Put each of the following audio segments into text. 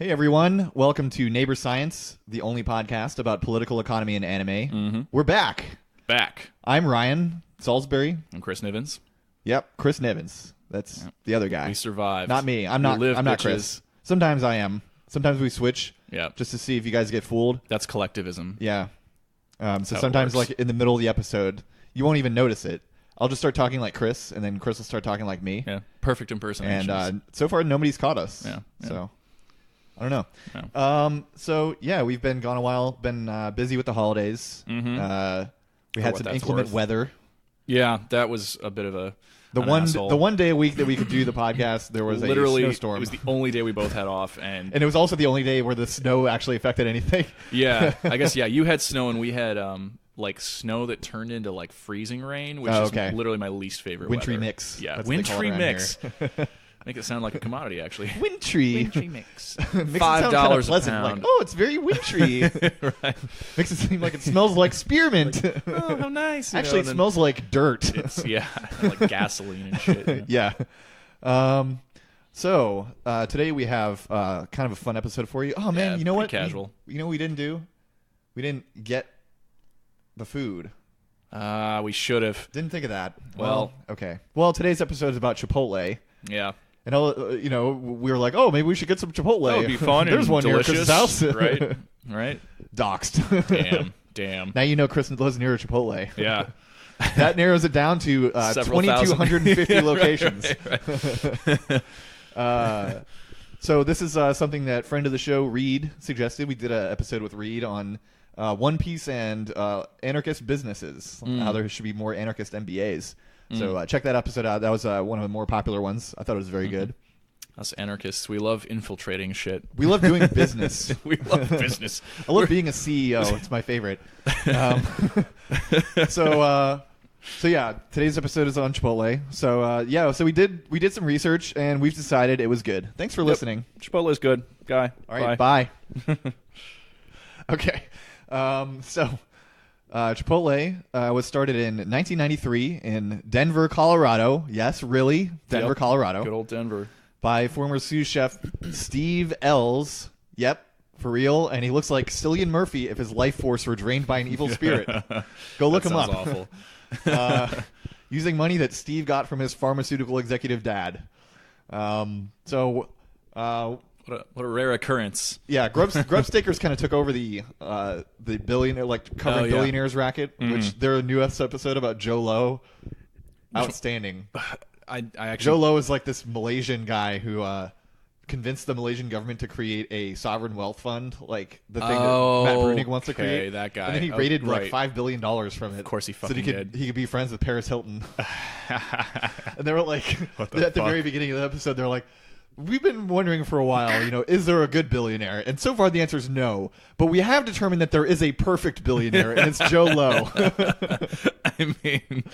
Hey everyone, welcome to Neighbor Science, the only podcast about political economy and anime. Mm-hmm. We're back. I'm Ryan Salisbury. I'm Chris Nivens. Yep, Chris Nivens. That's the other guy. We survived. Not me. I'm not Chris. Sometimes I am. Sometimes we switch. Yeah. Just to see if you guys get fooled. That's collectivism. Yeah. So sometimes, like in the middle of the episode, you won't even notice it. I'll just start talking like Chris, and then Chris will start talking like me. Yeah. Perfect impersonations. And so far, nobody's caught us. Yeah. So I don't know. Yeah. So yeah, we've been gone a while. Been busy with the holidays. Mm-hmm. We had some inclement weather. Yeah, that was a bit of the one day a week that we could do the podcast, there was literally a snowstorm. It was the only day we both had off, and it was also the only day where the snow actually affected anything. Yeah, I guess you had snow and we had like snow that turned into like freezing rain, which is literally my least favorite. Wintry weather. mix. Yeah, wintry mix. Make it sound like a commodity, actually. Wintry mix. $5 a pound. Like, oh, it's very wintry. Right. Makes it seem like it smells like spearmint. Like, oh, how nice. Actually, it smells like dirt. It's, like gasoline and shit. Yeah. So today we have kind of a fun episode for you. Oh, man, you know what? Casual. You know what we didn't do? We didn't get the food. We should have. Didn't think of that. Well, okay. Well, today's episode is about Chipotle. Yeah. And, we were like, oh, maybe we should get some Chipotle. That would be fun. There's and one delicious, near Chris's house. Right. Doxed. Damn. Now you know Chris lives near a Chipotle. Yeah. That narrows it down to 2,250 locations. Right. So this is something that friend of the show, Reed, suggested. We did an episode with Reed on One Piece and anarchist businesses. How there should be more anarchist MBAs. So check that episode out. That was one of the more popular ones. I thought it was very good. Us anarchists, we love infiltrating shit. We love doing business. We love business. I love being a CEO. It's my favorite. So yeah, today's episode is on Chipotle. So we did some research and we've decided it was good. Thanks for listening. Chipotle is good, guy. All right, bye. Okay. Chipotle was started in 1993 in Denver, Colorado. Yes, really, Denver, Colorado. Good old Denver. By former sous chef Steve Ells. Yep, for real. And he looks like Cillian Murphy if his life force were drained by an evil spirit. Go look him up. Awful. Using money that Steve got from his pharmaceutical executive dad. What a rare occurrence. Yeah, Grubstakers kind of took over the billionaire, covering billionaires racket, which their newest episode about Joe Low. Outstanding. I actually Joe Low is like this Malaysian guy who convinced the Malaysian government to create a sovereign wealth fund, like the thing that Matt Bruenig wants to create. That guy. And then he raided like $5 billion from it. Of course he fucking so he could be friends with Paris Hilton. And they were like, at the very beginning of the episode, they're like, we've been wondering for a while, is there a good billionaire? And so far the answer is no. But we have determined that there is a perfect billionaire, and it's Joe Low. I mean,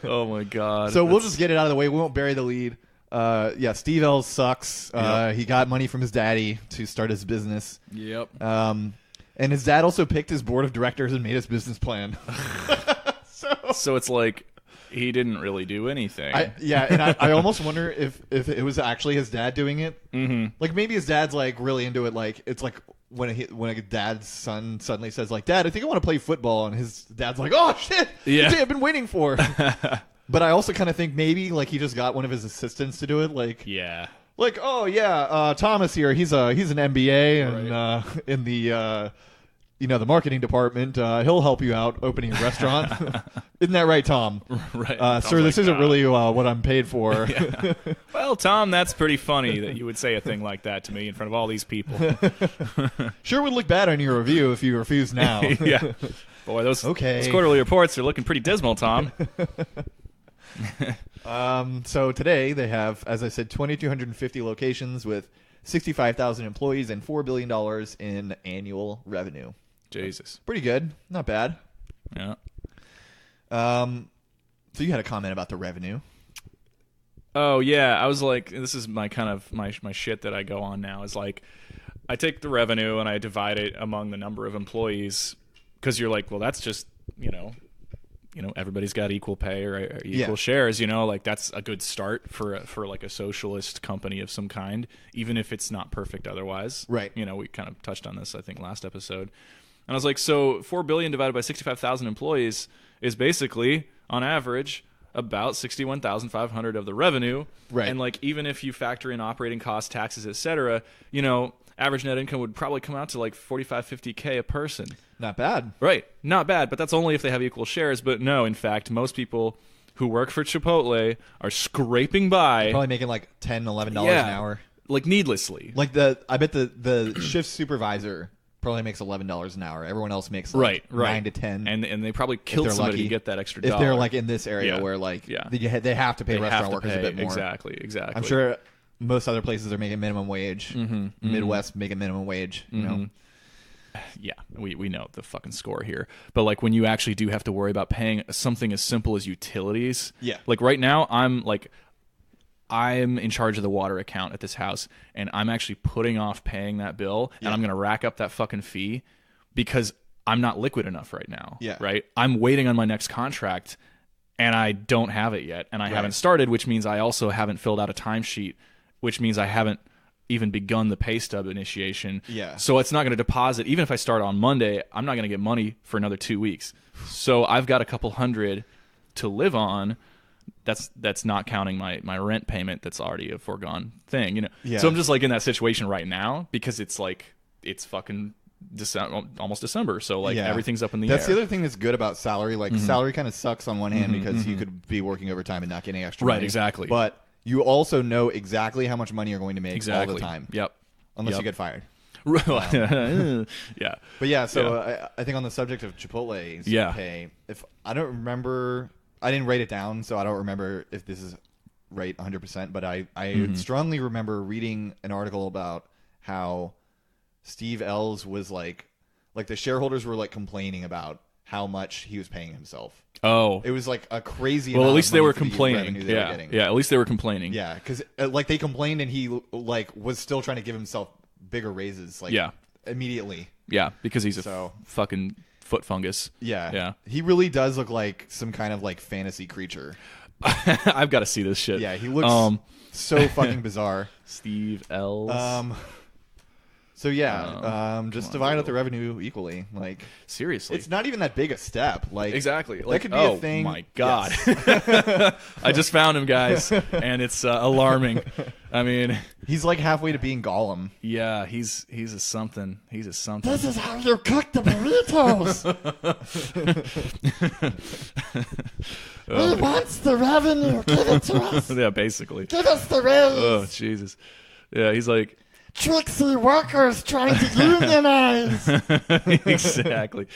oh my God. So we'll just get it out of the way. We won't bury the lead. Steve Ells sucks. He got money from his daddy to start his business. Yep. And his dad also picked his board of directors and made his business plan. So it's like he didn't really do anything. I almost wonder if it was actually his dad doing it. Mm-hmm. Like maybe his dad's like really into it. Like it's like when a dad's son suddenly says like, "Dad, I think I want to play football," and his dad's like, "Oh shit, yeah, I've been waiting for." But I also kind of think maybe like he just got one of his assistants to do it. Like Thomas here. He's an MBA and in the the marketing department. He'll help you out opening a restaurant. Isn't that right, Tom? Right. Sir, this isn't really what I'm paid for. Yeah. Well, Tom, that's pretty funny that you would say a thing like that to me in front of all these people. Sure would look bad on your review if you refuse now. Yeah. Boy, those quarterly reports are looking pretty dismal, Tom. So today they have, as I said, 2,250 locations with 65,000 employees and $4 billion in annual revenue. Jesus. Pretty good. Not bad. Yeah. So you had a comment about the revenue. Oh, yeah. I was like, this is my kind of my shit that I go on now is like, I take the revenue and I divide it among the number of employees because you're like, well, that's just, everybody's got equal pay or equal shares. Like that's a good start for like a socialist company of some kind, even if it's not perfect otherwise. Right. We kind of touched on this, I think, last episode. And I was like, so $4 billion divided by 65,000 employees is basically, on average, about 61,500 of the revenue. Right. And like, even if you factor in operating costs, taxes, etc., average net income would probably come out to like 45, 50K a person. Not bad. Right. Not bad, but that's only if they have equal shares. But no, in fact, most people who work for Chipotle are scraping by. Probably making like $10, $11 an hour. Like needlessly. Like I bet the shift supervisor probably makes $11 an hour. Everyone else makes like 9 to 10. And they probably killed somebody lucky, to get that extra if dollar. they're like in this area where like they have to pay restaurant workers a bit more. Exactly. I'm sure most other places are making minimum wage. Midwest making minimum wage. You know. Yeah, we know the fucking score here. But like when you actually do have to worry about paying something as simple as utilities. Yeah. Like right now I'm in charge of the water account at this house, and I'm actually putting off paying that bill, and I'm going to rack up that fucking fee because I'm not liquid enough right now. Yeah. Right? I'm waiting on my next contract, and I don't have it yet, and I haven't started, which means I also haven't filled out a timesheet, which means I haven't even begun the pay stub initiation. Yeah. So it's not going to deposit. Even if I start on Monday, I'm not going to get money for another 2 weeks. So I've got a couple hundred to live on. That's not counting my rent payment. That's already a foregone thing, Yeah. So I'm just like in that situation right now because it's fucking almost December. So like everything's up in the air. That's the other thing that's good about salary. Like salary kind of sucks on one hand because you could be working overtime and not getting extra money. Right, exactly. But you also know exactly how much money you're going to make all the time. Yep. Unless you get fired. Yeah. But yeah, so I think on the subject of Chipotle's pay, if I don't remember, I didn't write it down, so I don't remember if this is right 100%, but I strongly remember reading an article about how Steve Ells was like the shareholders were like complaining about how much he was paying himself. Oh. It was like a crazy Well, amount at least of they money were for the complaining. revenue they were getting. Yeah, at least they were complaining. Yeah, because like they complained and he like was still trying to give himself bigger raises like immediately. Yeah, because he's a fucking foot fungus. Yeah. He really does look like some kind of like fantasy creature. I've got to see this shit. Yeah, he looks so fucking bizarre. Steve Ells. So just divide out the revenue equally. Like seriously, it's not even that big a step. Like exactly, that could be a thing. Oh my god, yes. I just found him, guys, and it's alarming. I mean, he's like halfway to being Gollum. Yeah, he's a something. He's a something. This is how you cook the burritos. He wants the revenue. Give it to us. Yeah, basically. Give us the raise. Oh Jesus. Yeah, he's like. Tricksy workers trying to unionize. Exactly.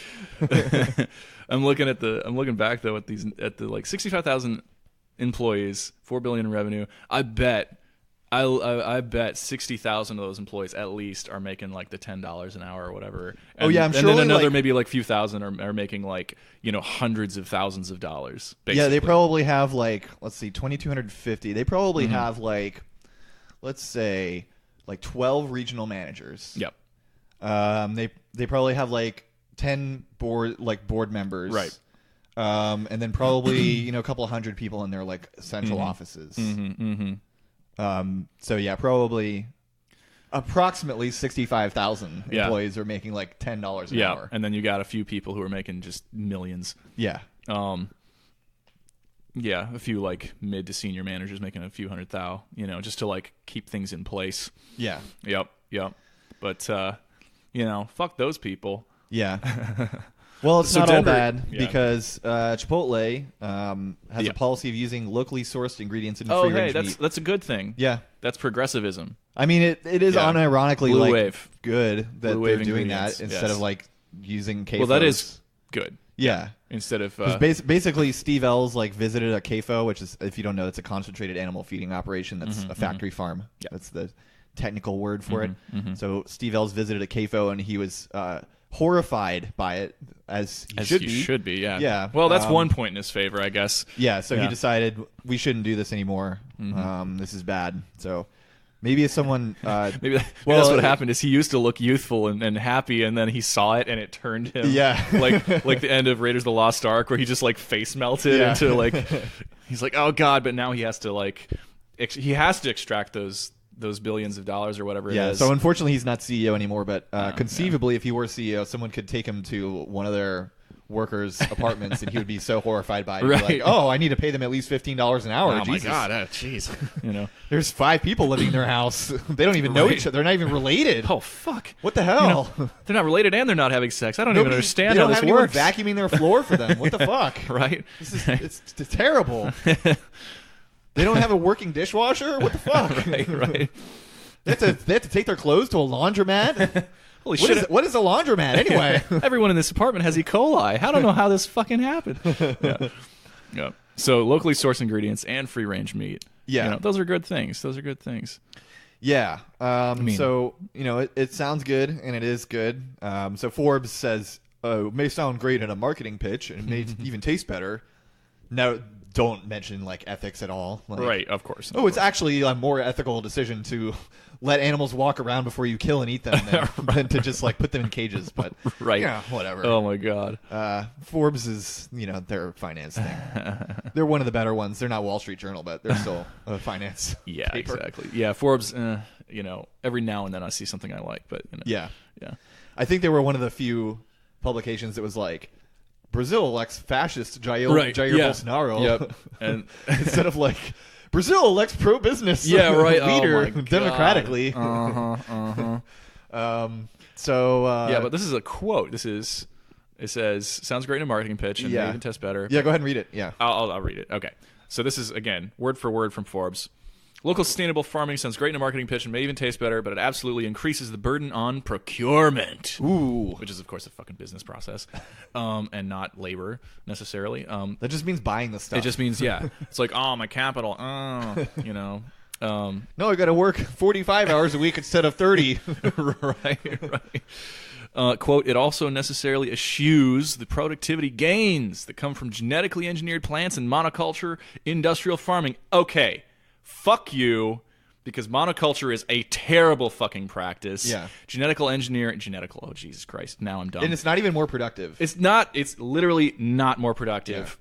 I'm looking back though at the like 65,000 employees, $4 billion in revenue. I bet 60,000 of those employees at least are making like the $10 an hour or whatever. And, I'm sure. And then another maybe like few thousand are making like hundreds of thousands of dollars. Basically. Yeah, they probably have like 2,250. They probably have like, let's say, like 12 regional managers. Yep. They probably have like 10 board members. Right. And then probably a couple of hundred people in their like central offices. So yeah, probably approximately 65,000 employees are making like $10 an hour. And then you got a few people who are making just millions. Yeah. Yeah, a few like mid to senior managers making a few $100,000, just to like keep things in place. Yeah. Yep. But fuck those people. Yeah. Well, it's So not Denver- all bad yeah. because Chipotle has a policy of using locally sourced ingredients in free range meat. that's a good thing. Yeah. That's progressivism. I mean, it is unironically Blue like wave. good that Blue they're wave doing ingredients, that instead yes. of like using CAFOs. Well, that is good. Yeah. Instead of 'Cause basically, Steve Ells like visited a CAFO, which is, if you don't know, it's a concentrated animal feeding operation. That's a factory farm. Yeah. That's the technical word for it. So Steve Ells visited a CAFO, and he was horrified by it, as he should be. Yeah. Yeah. Well, that's one point in his favor, I guess. Yeah. So he decided we shouldn't do this anymore. This is bad. So Maybe if someone maybe that's what happened. Is he used to look youthful and happy, and then he saw it and it turned him. Yeah, like the end of Raiders of the Lost Ark, where he just like face melted into like he's like, oh god, but now he has to extract those billions of dollars or whatever it is. So unfortunately, he's not CEO anymore. But conceivably, if he were CEO, someone could take him to one of their workers' apartments, and he would be so horrified by it. Right. Be like, oh, I need to pay them at least $15 an hour. Oh Jesus. My god, jeez. There's 5 people living in their house. They don't even know each other. They're not even related. Oh fuck! What the hell? They're not related, and they're not having sex. I don't even understand how this works. Vacuuming their floor for them. What the fuck? Right? It's terrible. They don't have a working dishwasher. What the fuck? Right. They have to take their clothes to a laundromat. Holy shit. What is a laundromat anyway? Everyone in this apartment has E. coli. I don't know how this fucking happened. Yeah. So locally sourced ingredients and free range meat. Yeah. Those are good things. Yeah. So, it sounds good, and it is good. So Forbes says, it may sound great in a marketing pitch, and it may even taste better. No, don't mention ethics at all. Right, of course. It's actually a more ethical decision to let animals walk around before you kill and eat them than to just put them in cages. But right, whatever. Oh my god. Forbes is their finance thing. They're one of the better ones. They're not Wall Street Journal, but they're still a finance. Yeah, paper. Exactly. Yeah, Forbes. Every now and then I see something I like, but yeah. I think they were one of the few publications that was like, Brazil elects fascist Jair Bolsonaro. Yep. And instead of Brazil elects pro-business leader democratically. But this is a quote. It says, sounds great in a marketing pitch and may even test better. Yeah, go ahead and read it. Yeah. I'll read it. Okay. So this is, again, word for word from Forbes. Local sustainable farming sounds great in a marketing pitch and may even taste better, but it absolutely increases the burden on procurement. Ooh. Which is, of course, a fucking business process, and not labor, necessarily. That just means buying the stuff. It just means, it's like, my capital, No, I got to work 45 hours a week instead of 30. Right. Quote, it also necessarily eschews the productivity gains that come from genetically engineered plants and monoculture industrial farming. Okay. Fuck you, because monoculture is a terrible fucking practice. Yeah. Oh, Jesus Christ. Now I'm done. And it's not even more productive. It's not. It's literally not more productive.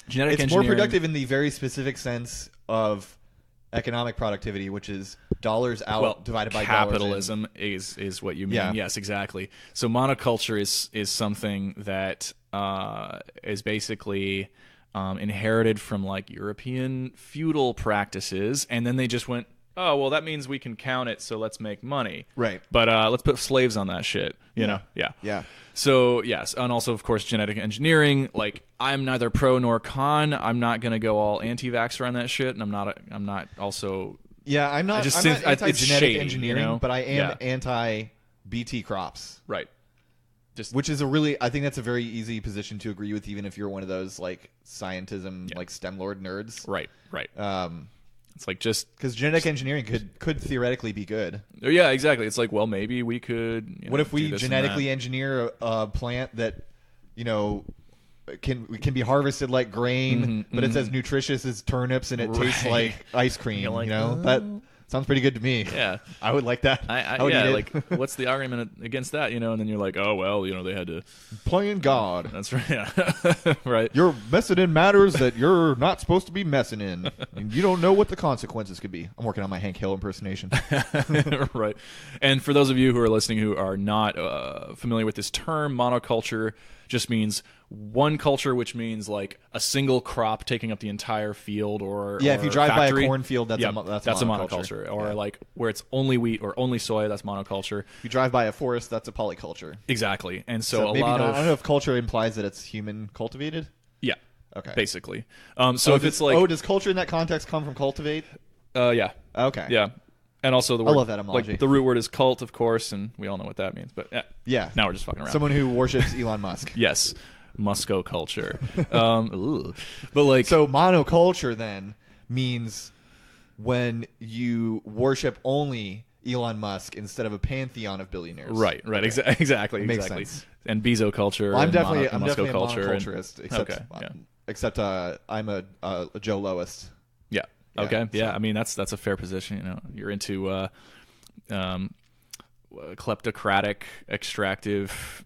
Yeah. It's more productive in the very specific sense of economic productivity, which is dollars out divided by capitalism dollars in. is what you mean. Yeah. Yes, exactly. So monoculture is something that is basically inherited from European feudal practices, and then they just went, oh well, that means we can count it, so let's make money. Right. But let's put slaves on that shit. You know? Yeah. Yeah. So yes, and also of course genetic engineering. I'm neither pro nor con. I'm not gonna go all anti-vaxxer on that shit, and I'm not also. Yeah, I'm not. I'm not anti-genetic engineering, but I am anti-BT crops. Right. Which is I think that's a very easy position to agree with, even if you're one of those scientism, STEM lord nerds. Right. It's just because genetic engineering could theoretically be good. Yeah, exactly. It's maybe we could. What if we genetically engineer a plant that, can be harvested like grain, but it's as nutritious as turnips and it tastes like ice cream? That sounds pretty good to me. Yeah, I would like that. I would eat it. What's the argument against that? And then you're like, oh well, they had to playing God. That's right. Yeah. Right. You're messing in matters that you're not supposed to be messing in, and you don't know what the consequences could be. I'm working on my Hank Hill impersonation. Right. And for those of you who are listening who are not familiar with this term, monoculture just means one culture, which means a single crop taking up the entire field, or if you drive factory. by a cornfield, that's a monoculture. Or where it's only wheat or only soy, that's monoculture. If you drive by a forest, that's a polyculture. Exactly. And so I don't know if culture implies that it's human cultivated. Yeah. Okay. Basically. So if it's does culture in that context come from cultivate? Yeah. Okay. Yeah. And also the word, I love that etymology. The root word is cult, of course, and we all know what that means. But yeah. Now we're just fucking around. Someone who worships Elon Musk. Yes. Musco culture. But so monoculture then means when you worship only Elon Musk instead of a pantheon of billionaires. Right. Okay. Exactly. Makes sense. And Bezo culture. Well, I'm definitely a culture monoculturist, except I'm a Joe Lowist. Yeah. Okay. Yeah. I mean, that's a fair position. You know, you're into kleptocratic, extractive.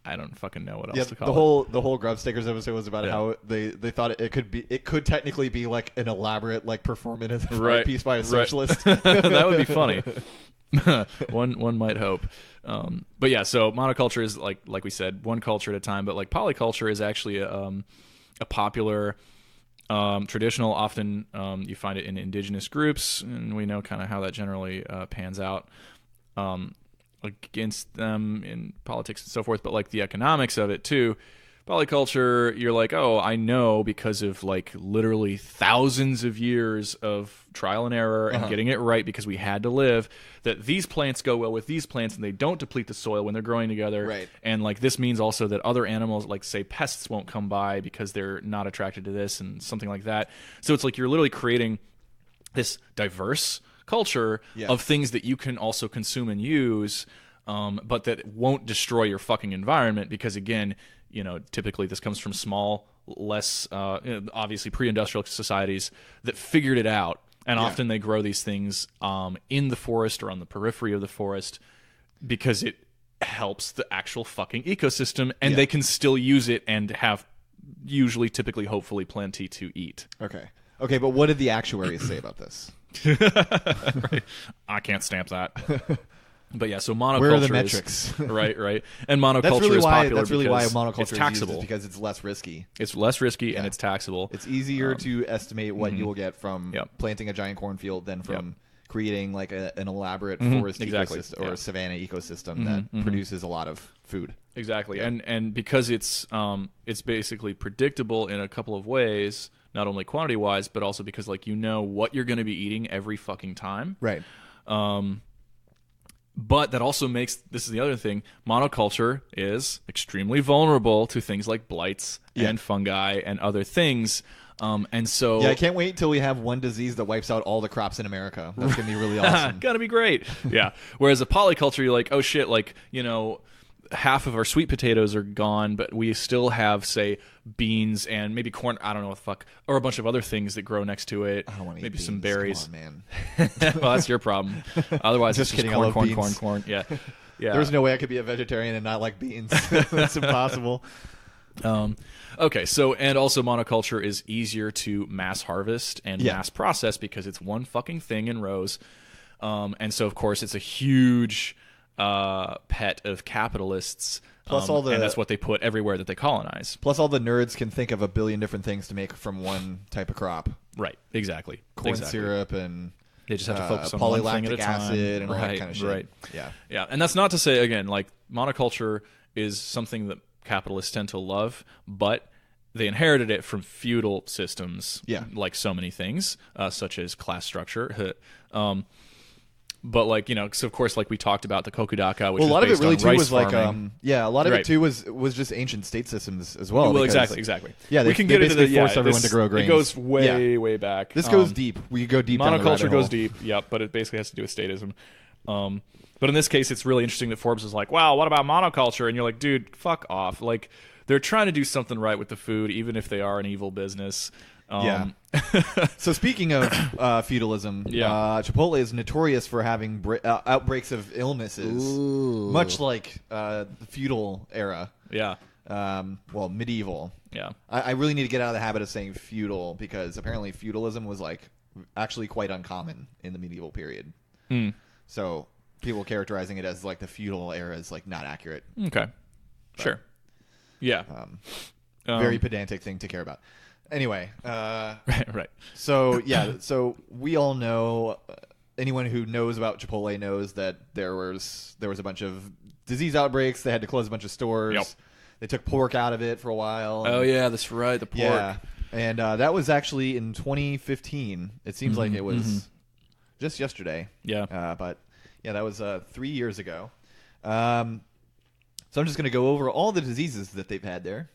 I don't fucking know what else to call it. The whole Grub Stickers episode was about how they thought it could technically be like an elaborate like performative piece by a socialist. That would be funny. one might hope. But yeah, so monoculture is like we said, one culture at a time. But like polyculture is actually a popular traditional. Often you find it in indigenous groups, and we know kind of how that generally pans out against them in politics and so forth. But like the economics of it too. Polyculture, you're like, oh, I know because of like literally thousands of years of trial and error and getting it right because we had to live, that these plants go well with these plants and they don't deplete the soil when they're growing together. Right. And like this means also that other animals, like say pests, won't come by because they're not attracted to this and something like that. So it's like you're literally creating this diverse culture of things that you can also consume and use, but that won't destroy your fucking environment because, again, you know, typically this comes from small, less obviously pre-industrial societies that figured it out, and often they grow these things in the forest or on the periphery of the forest because it helps the actual fucking ecosystem, and they can still use it and have usually, typically, hopefully, plenty to eat. Okay, but what did the actuaries say about this? Right. I can't stamp that. But yeah, so monoculture. Where are the metrics? right. And monoculture is popular. That's really why monoculture it's taxable. is used, because it's less risky. It's less risky and it's taxable. It's easier to estimate what you will get from planting a giant cornfield than from creating like an elaborate forest ecosystem or a savanna ecosystem that produces a lot of food. Exactly. And because it's basically predictable in a couple of ways, not only quantity wise, but also because like you know what you're going to be eating every fucking time. Right. But that also makes, this is the other thing, monoculture is extremely vulnerable to things like blights and fungi and other things. And so... Yeah, I can't wait till we have one disease that wipes out all the crops in America. That's going to be really awesome. Gotta be great. Yeah. Whereas a polyculture, you're like, oh shit, like, you know, half of our sweet potatoes are gone, but we still have, say, beans and maybe corn, I don't know what the fuck, or a bunch of other things that grow next to it. I don't want to maybe eat some beans. berries. Come on, man. Well, that's your problem. Otherwise, just it's kidding, just corn. Yeah. There's no way I could be a vegetarian and not like beans. That's impossible. Okay, so, and also monoculture is easier to mass harvest and mass process because it's one fucking thing in rows. And so, of course, it's a huge pet of capitalists. Plus and that's what they put everywhere that they colonize. Plus all the nerds can think of a billion different things to make from one type of crop. Right, exactly. Corn syrup and... They just have to focus on one thing at a time. Acid and all that kind of shit. Right. Yeah. And that's not to say, again, like monoculture is something that capitalists tend to love, but they inherited it from feudal systems, like so many things, such as class structure. But like, you know, so of course, like we talked about the Kokudaka, which a lot of it really too was farming. like, a lot of it too was just ancient state systems as well. Well, exactly. Yeah, we can get into the force everyone to grow grains. It goes way back. This goes deep. We go deep. Monoculture goes deep. Yep, but it basically has to do with statism. But in this case, it's really interesting that Forbes is like, wow, what about monoculture? And you're like, dude, fuck off. Like, they're trying to do something right with the food, even if they are an evil business. So speaking of feudalism, Chipotle is notorious for having outbreaks of illnesses, much like the feudal era. Yeah. Well, medieval. Yeah. I really need to get out of the habit of saying feudal because apparently feudalism was like actually quite uncommon in the medieval period. So people characterizing it as like the feudal era is like not accurate. Okay. But, sure. Yeah. Very pedantic thing to care about. Anyway, right. So so we all know. Anyone who knows about Chipotle knows that there was a bunch of disease outbreaks. They had to close a bunch of stores. Yep. They took pork out of it for a while. Oh yeah, that's right. The pork. Yeah, and that was actually in 2015. It seems like it was just yesterday. Yeah. But yeah, that was 3 years ago. So I'm just going to go over all the diseases that they've had there.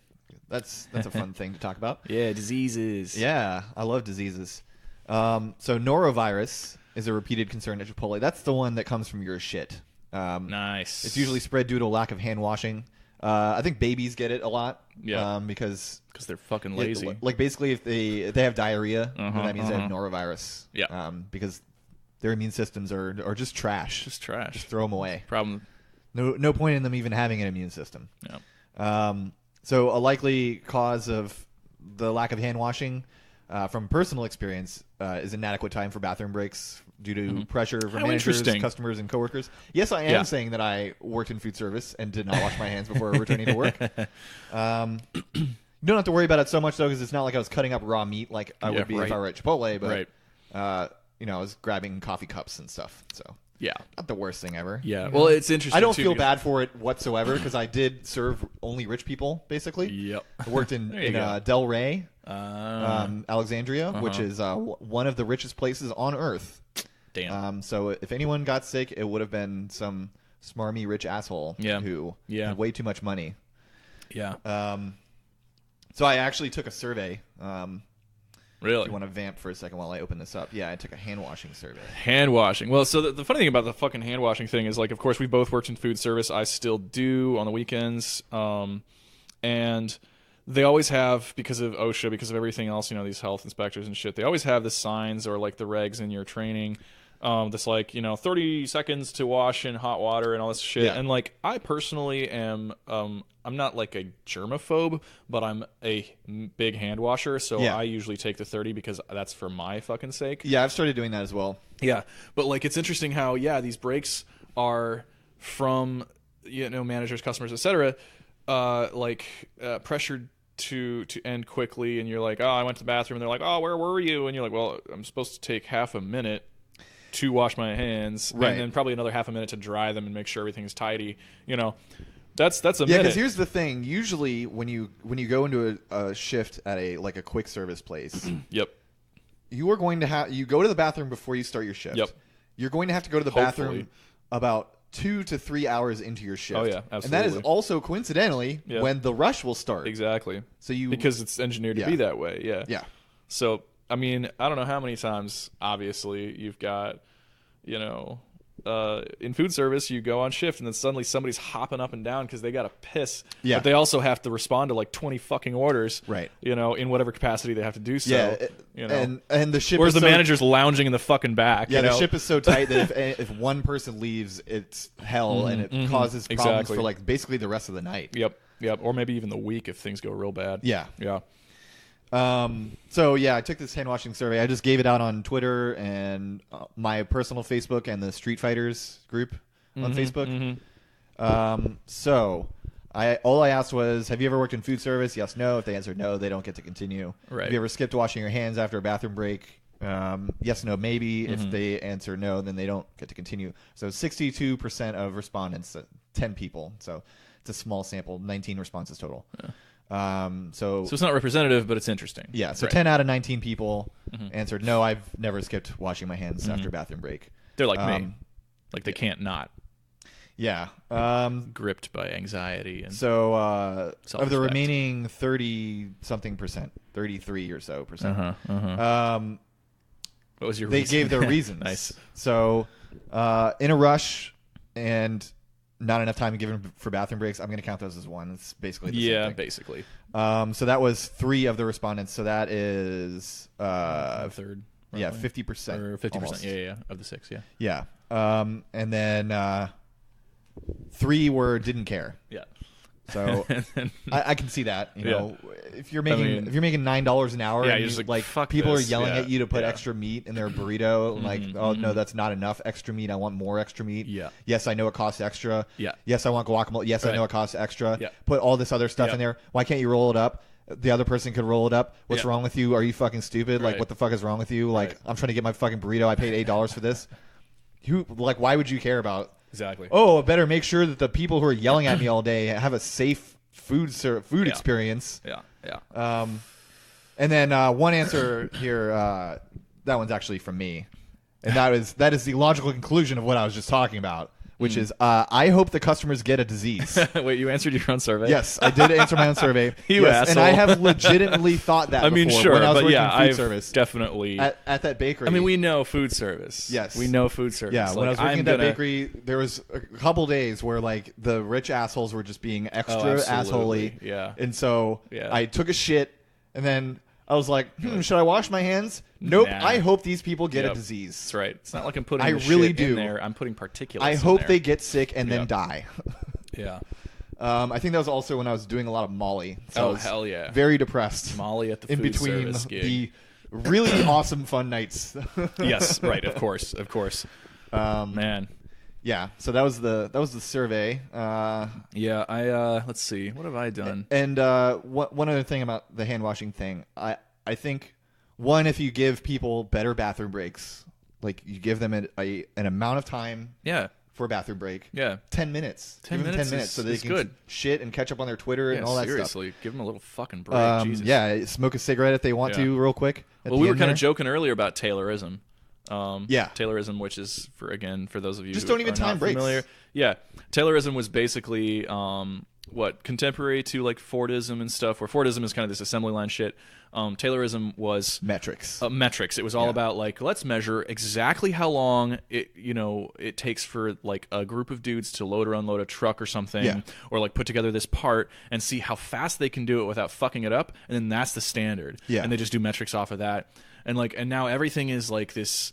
That's a fun thing to talk about. Yeah, diseases. Yeah, I love diseases. So norovirus is a repeated concern at Chipotle. That's the one that comes from your shit. Nice. It's usually spread due to a lack of hand washing. I think babies get it a lot. Yeah. Because they're fucking lazy. Like basically, if they have diarrhea, then that means they have norovirus. Yeah. Because their immune systems are just trash. Just trash. Just throw them away. Problem. No point in them even having an immune system. Yeah. So a likely cause of the lack of hand washing, from personal experience, is inadequate time for bathroom breaks due to pressure from managers, customers, and coworkers. Yes, I am saying that I worked in food service and did not wash my hands before returning to work. You don't have to worry about it so much, though, because it's not like I was cutting up raw meat like I would be if I were at Chipotle. But, I was grabbing coffee cups and stuff. So yeah, not the worst thing ever. Yeah. Well, it's interesting. I don't feel bad for it whatsoever because I did serve only rich people, basically. Yep. I worked in Del Rey, Alexandria, which is one of the richest places on Earth. Damn. So if anyone got sick, it would have been some smarmy rich asshole who had way too much money. Yeah. So I actually took a survey. Really? If you want to vamp for a second while I open this up. Yeah, I took a hand washing survey. Hand washing. Well, so the funny thing about the fucking hand washing thing is, like, of course, we both worked in food service. I still do on the weekends. And they always have, because of OSHA, because of everything else, these health inspectors and shit, they always have the signs or, like, the regs in your training that's like, 30 seconds to wash in hot water and all this shit. Yeah. And, like, I personally am... I'm not like a germaphobe, but I'm a big hand washer, so I usually take the 30 because that's for my fucking sake. Yeah, I've started doing that as well. Yeah, but like it's interesting how these breaks are from managers, customers, etc. Pressured to end quickly, and you're like, oh, I went to the bathroom, and they're like, oh, where were you? And you're like, well, I'm supposed to take half a minute to wash my hands, and then probably another half a minute to dry them and make sure everything's tidy. That's a minute. Yeah, because here's the thing. Usually, when you go into a shift at a quick service place, yep, you are going to you go to the bathroom before you start your shift. Yep, you're going to have to go to the bathroom about 2 to 3 hours into your shift. Oh yeah, absolutely. And that is also coincidentally when the rush will start. Exactly. So because it's engineered to be that way. Yeah. Yeah. So I mean, I don't know how many times. Obviously, you've got, in food service, you go on shift and then suddenly somebody's hopping up and down because they got to piss. Yeah. But they also have to respond to like 20 fucking orders. Right. In whatever capacity they have to do so. Yeah. And the ship. Whereas the manager's lounging in the fucking back. Yeah. The ship is so tight that if one person leaves, it's hell and it causes problems for like basically the rest of the night. Yep. Or maybe even the week if things go real bad. Yeah. Yeah. So yeah, I took this hand washing survey. I just gave it out on Twitter and my personal Facebook and the Street Fighters group on Facebook. So all I asked was, have you ever worked in food service? Yes, no. If they answered no, they don't get to continue. Right. Have you ever skipped washing your hands after a bathroom break? Yes, no, maybe. If they answer no, then they don't get to continue. So 62% of respondents, 10 people. So it's a small sample, 19 responses total. Yeah. So it's not representative, but it's interesting. Yeah. So 10 out of 19 people answered, no, I've never skipped washing my hands after bathroom break. They're like me. Like they can't not. Yeah. Gripped by anxiety. And so of the remaining 30-something%, 33 or so percent, what was your they reason? gave their reasons. Nice. So in a rush and not enough time given for bathroom breaks, I'm going to count those as one. It's basically the same thing. Basically. So that was 3 of the respondents. So that is a third. Probably. Yeah, 50%. Or 50%. Yeah, of the 6. Yeah. Yeah. And then 3 didn't care. Yeah. So I can see that. If you're making $9 an hour, and you're just like fuck people this. are yelling at you to put extra meat in their burrito, and like, oh no, that's not enough extra meat. I want more extra meat. Yeah. Yes, I know it costs extra. Yeah. Yes, I want guacamole. Yes, I know it costs extra. Yeah. Put all this other stuff in there. Why can't you roll it up? The other person could roll it up. What's wrong with you? Are you fucking stupid? Like, what the fuck is wrong with you? Like, I'm trying to get my fucking burrito. I paid $8 for this. Why would you care about? Exactly. Oh, I better make sure that the people who are yelling at me all day have a safe food experience. Yeah. And then one answer here, that one's actually from me, and that is the logical conclusion of what I was just talking about, which is I hope the customers get a disease. Wait, you answered your own survey? Yes, I did answer my own survey. You yes, asshole. and I have legitimately thought that. I mean, before sure, when I was but working yeah, food I've service definitely at that bakery. I mean, we know food service. Yes, we know food service. Yeah, like, when I was working at that bakery, there was a couple days where like the rich assholes were just being extra assholey. Yeah, and so I took a shit, and then I was like, should I wash my hands? Nope. Nah. I hope these people get a disease. That's right. It's not like I'm putting I the really shit do. in there. I'm putting particulates I in hope there. they get sick and then die. Yeah. I think that was also when I was doing a lot of Molly. So I was hell yeah. very depressed. Molly at the in food between service gig. the really awesome fun nights. Yes, right. Of course. Man. Yeah, so that was the survey. Yeah, I let's see. What have I done? And one other thing about the hand washing thing, I think one, if you give people better bathroom breaks, like you give them an amount of time. Yeah. For a bathroom break. Yeah. 10 minutes. 10 minutes so they can shit and catch up on their Twitter and all that seriously. stuff. Give them a little fucking break. Jesus. Yeah, smoke a cigarette if they want to real quick. Well, we were kind of joking earlier about Taylorism. Yeah. Taylorism, which is, for those of you just who don't even are time not breaks. familiar. Yeah. Taylorism was basically contemporary to like Fordism and stuff, where Fordism is kind of this assembly line shit. Taylorism was metrics. Metrics. It was all about like, let's measure exactly how long it takes for like a group of dudes to load or unload a truck or something, or like put together this part and see how fast they can do it without fucking it up, and then that's the standard. Yeah. And they just do metrics off of that, and now everything is like this.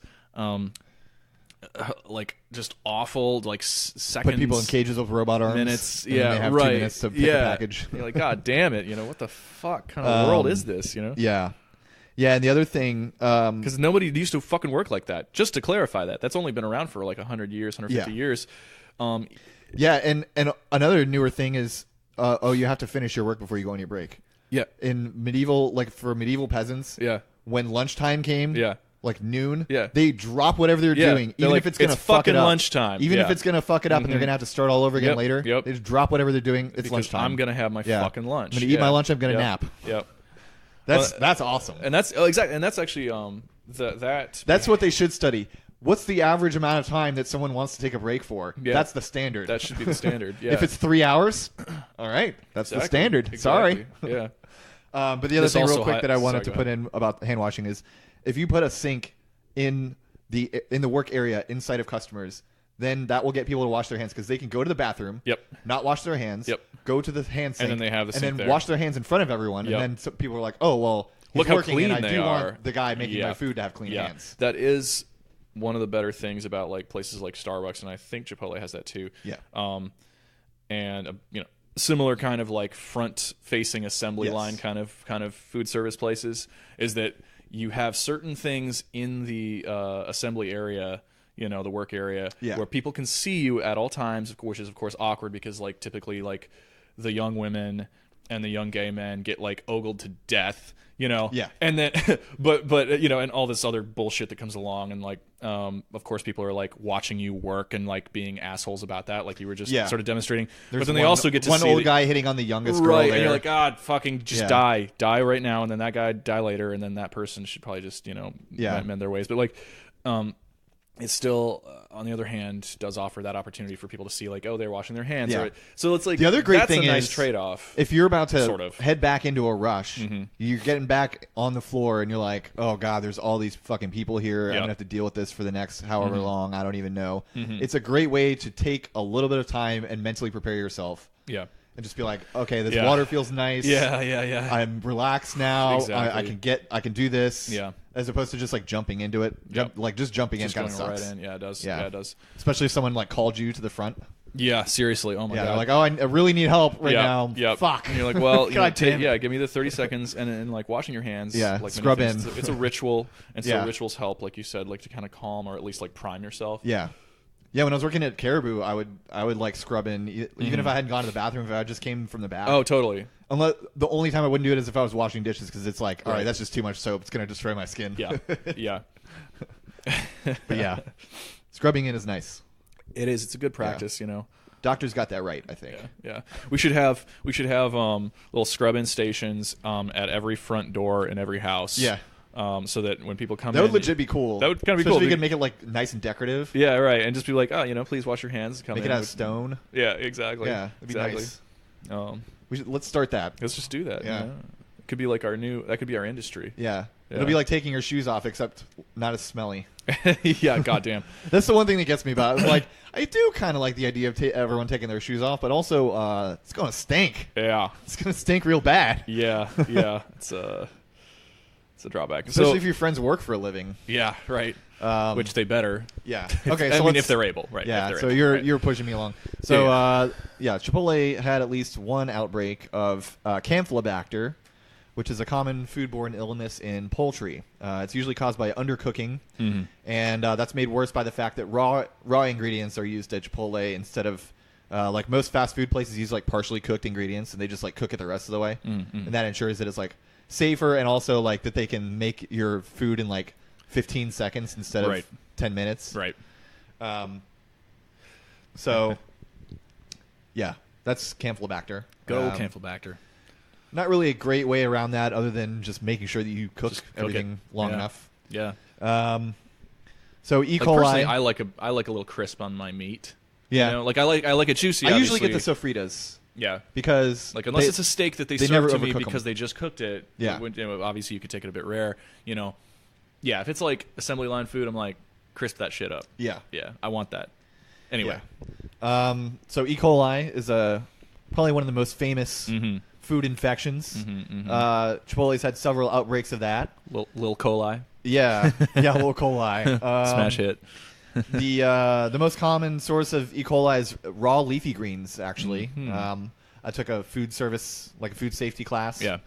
Like just awful, like seconds. Put people in cages with robot arms. Minutes, and then they have 2 minutes to pick a package. You're like, God damn it! What the fuck kind of world is this? Yeah, and the other thing, because nobody used to fucking work like that. Just to clarify that's only been around for like 100 years, 150 years. Yeah, and another newer thing is, you have to finish your work before you go on your break. Yeah, in medieval, like for medieval peasants. Yeah, when lunchtime came. Yeah. Like noon, yeah, they drop whatever they're doing, even like, if it's gonna fuck it up. Lunchtime, even if it's gonna fuck it up, and they're gonna have to start all over again later. Yep. They just drop whatever they're doing. It's lunchtime. I'm gonna have my fucking lunch. I'm gonna eat my lunch. I'm gonna nap. Yep. That's awesome. And that's exactly. And that's actually that's what they should study. What's the average amount of time that someone wants to take a break for? Yeah. That's the standard. That should be the standard. Yeah. If it's 3 hours, all right, that's the standard. Exactly. Sorry. Yeah. But the other thing, real quick, that I wanted to put in about hand washing is, if you put a sink in the work area inside of customers, then that will get people to wash their hands, because they can go to the bathroom, not wash their hands, go to the hand sink, and then they have the sink there. Wash their hands in front of everyone, and then some people are like, oh well, look how clean and I they do are. want the guy making my food to have clean hands. That is one of the better things about like places like Starbucks, and I think Chipotle has that too. Yeah. And similar kind of like front facing assembly line kind of food service places, is that you have certain things in the assembly area, the work area, where people can see you at all times, which is of course awkward, because like typically like the young women and the young gay men get like ogled to death, and then but and all this other bullshit that comes along, and like of course people are like watching you work and like being assholes about that, like you were just sort of demonstrating. But then they also get to see one old guy hitting on the youngest girl right there. And you're like, God, fucking just die right now, and then that guy die later, and then that person should probably just mend their ways. But like it still on the other hand does offer that opportunity for people to see like, oh, they're washing their hands. Right? So it's like, the other great that's thing a nice is, trade-off. If you're about to head back into a rush, you're getting back on the floor and you're like, oh God, there's all these fucking people here. I'm gonna have to deal with this for the next however long, I don't even know. It's a great way to take a little bit of time and mentally prepare yourself. Yeah. And just be like, okay, this water feels nice. Yeah. I'm relaxed now. Exactly. I can do this. Yeah. As opposed to just like jumping into it. Like just jumping in kind of sucks. Right in. Yeah, it does. Yeah, it does. Especially if someone like called you to the front. Yeah, seriously. Oh my God. They're like, oh, I really need help right now. Fuck. And you're like, well, give me the 30 seconds, and like washing your hands. Yeah. Like scrub in. It's a ritual, and so rituals help, like you said, like to kind of calm or at least like prime yourself. Yeah. Yeah, when I was working at Caribou, I would like scrub in, even if I hadn't gone to the bathroom, if I just came from the bath. Oh, totally. Unless the only time I wouldn't do it is if I was washing dishes, because it's like, all right, that's just too much soap. It's gonna destroy my skin. Yeah, yeah. But yeah, scrubbing in is nice. It is. It's a good practice, Doctors got that right, I think. Yeah. We should have little scrub-in stations at every front door in every house. Yeah. so that when people come that in, would legit be cool. That would kind of be Especially cool. if you could make it like nice and decorative. Yeah, right, and just be like, oh, please wash your hands. Come Make in it out of with- stone. Yeah, exactly. Yeah, it'd be exactly. nice. Let's start that. Let's just do that. Yeah. It could be like that could be our industry. Yeah. Yeah. It'll be like taking your shoes off, except not as smelly. Yeah, goddamn. That's the one thing that gets me about it. It's like, I do kind of like the idea of everyone taking their shoes off, but also it's going to stink. Yeah. It's going to stink real bad. Yeah. It's a drawback. Especially if your friends work for a living. Yeah, right. Which they better. Yeah. Okay. I So mean, if they're able, right? Yeah. If So they're able, you're pushing me along. So Yeah. Chipotle had at least one outbreak of Campylobacter, which is a common foodborne illness in poultry. It's usually caused by undercooking, and that's made worse by the fact that raw ingredients are used at Chipotle instead of like most fast food places use like partially cooked ingredients, and they just like cook it the rest of the way, and that ensures that it's like safer and also like that they can make your food in like 15 seconds instead of 10 minutes. Right. So yeah, that's Campylobacter. Go Campylobacter. Not really a great way around that, other than just making sure that you cook everything long enough. Yeah. So E. Like, coli. personally, I like a little crisp on my meat. Yeah. You know, like I like it juicy. I usually obviously. get the sofritas Yeah. because Like unless it's a steak that they never serve to me overcook 'em. because they just cooked it. Yeah. Obviously, you could take it a bit rare. Yeah. If it's like assembly line food, I'm like crisp that shit up. Yeah. Yeah. I want that. Anyway. So E. coli is probably one of the most famous Mm-hmm. food infections. Chipotle's had several outbreaks of that. Lil coli. Yeah. Yeah. Lil coli. Smash hit. The most common source of E. coli is raw leafy greens. Actually, Mm-hmm. I took a food safety class. Yeah.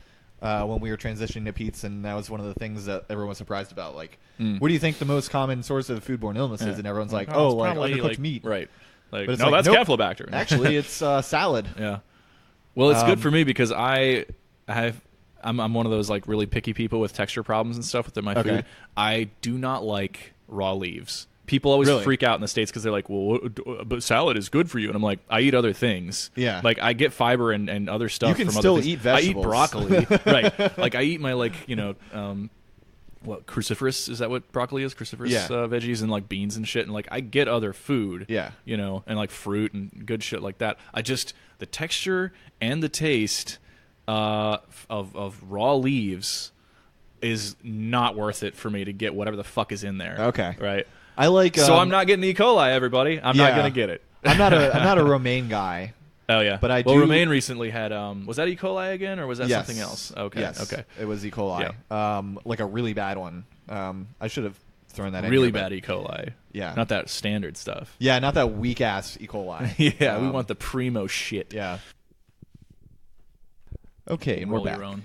When we were transitioning to Pete's, and that was one of the things that everyone was surprised about. Like, what do you think the most common source of foodborne illness is? And everyone's like, it's like probably, undercooked meat. Right. Like, But it's no, like, that's nope. Campylobacter. Actually, it's salad. Yeah. Well, it's good for me because I'm one of those like really picky people with texture problems and stuff with my Okay. food. I do not like raw leaves. People always Really? freak out in the States because they're like, well, but salad is good for you. And I'm like, I eat other things. Yeah. Like, I get fiber and other stuff You can from still other things. eat vegetables. I eat broccoli. Right. Like, I eat my, like, what, cruciferous? Is that what broccoli is? Cruciferous Yeah. veggies and, like, beans and shit. And, like, I get other food. Yeah. And, like, fruit and good shit like that. The texture and the taste of raw leaves is not worth it for me to get whatever the fuck is in there. Okay. Right. I like. So I'm not getting E. coli, everybody. I'm not Yeah. gonna get it. I'm not a romaine guy. Oh yeah. But I well, do- Romaine recently had was that E. coli again or was that Yes. something else? Okay. Yes. Okay. It was E. coli. Like a really bad one. I should have thrown that in. Really here, but- bad E. coli. Yeah. Not that standard stuff. Yeah, not that weak ass E. coli. Yeah, we want the primo shit. Yeah. Okay, and we're Roll back. your own.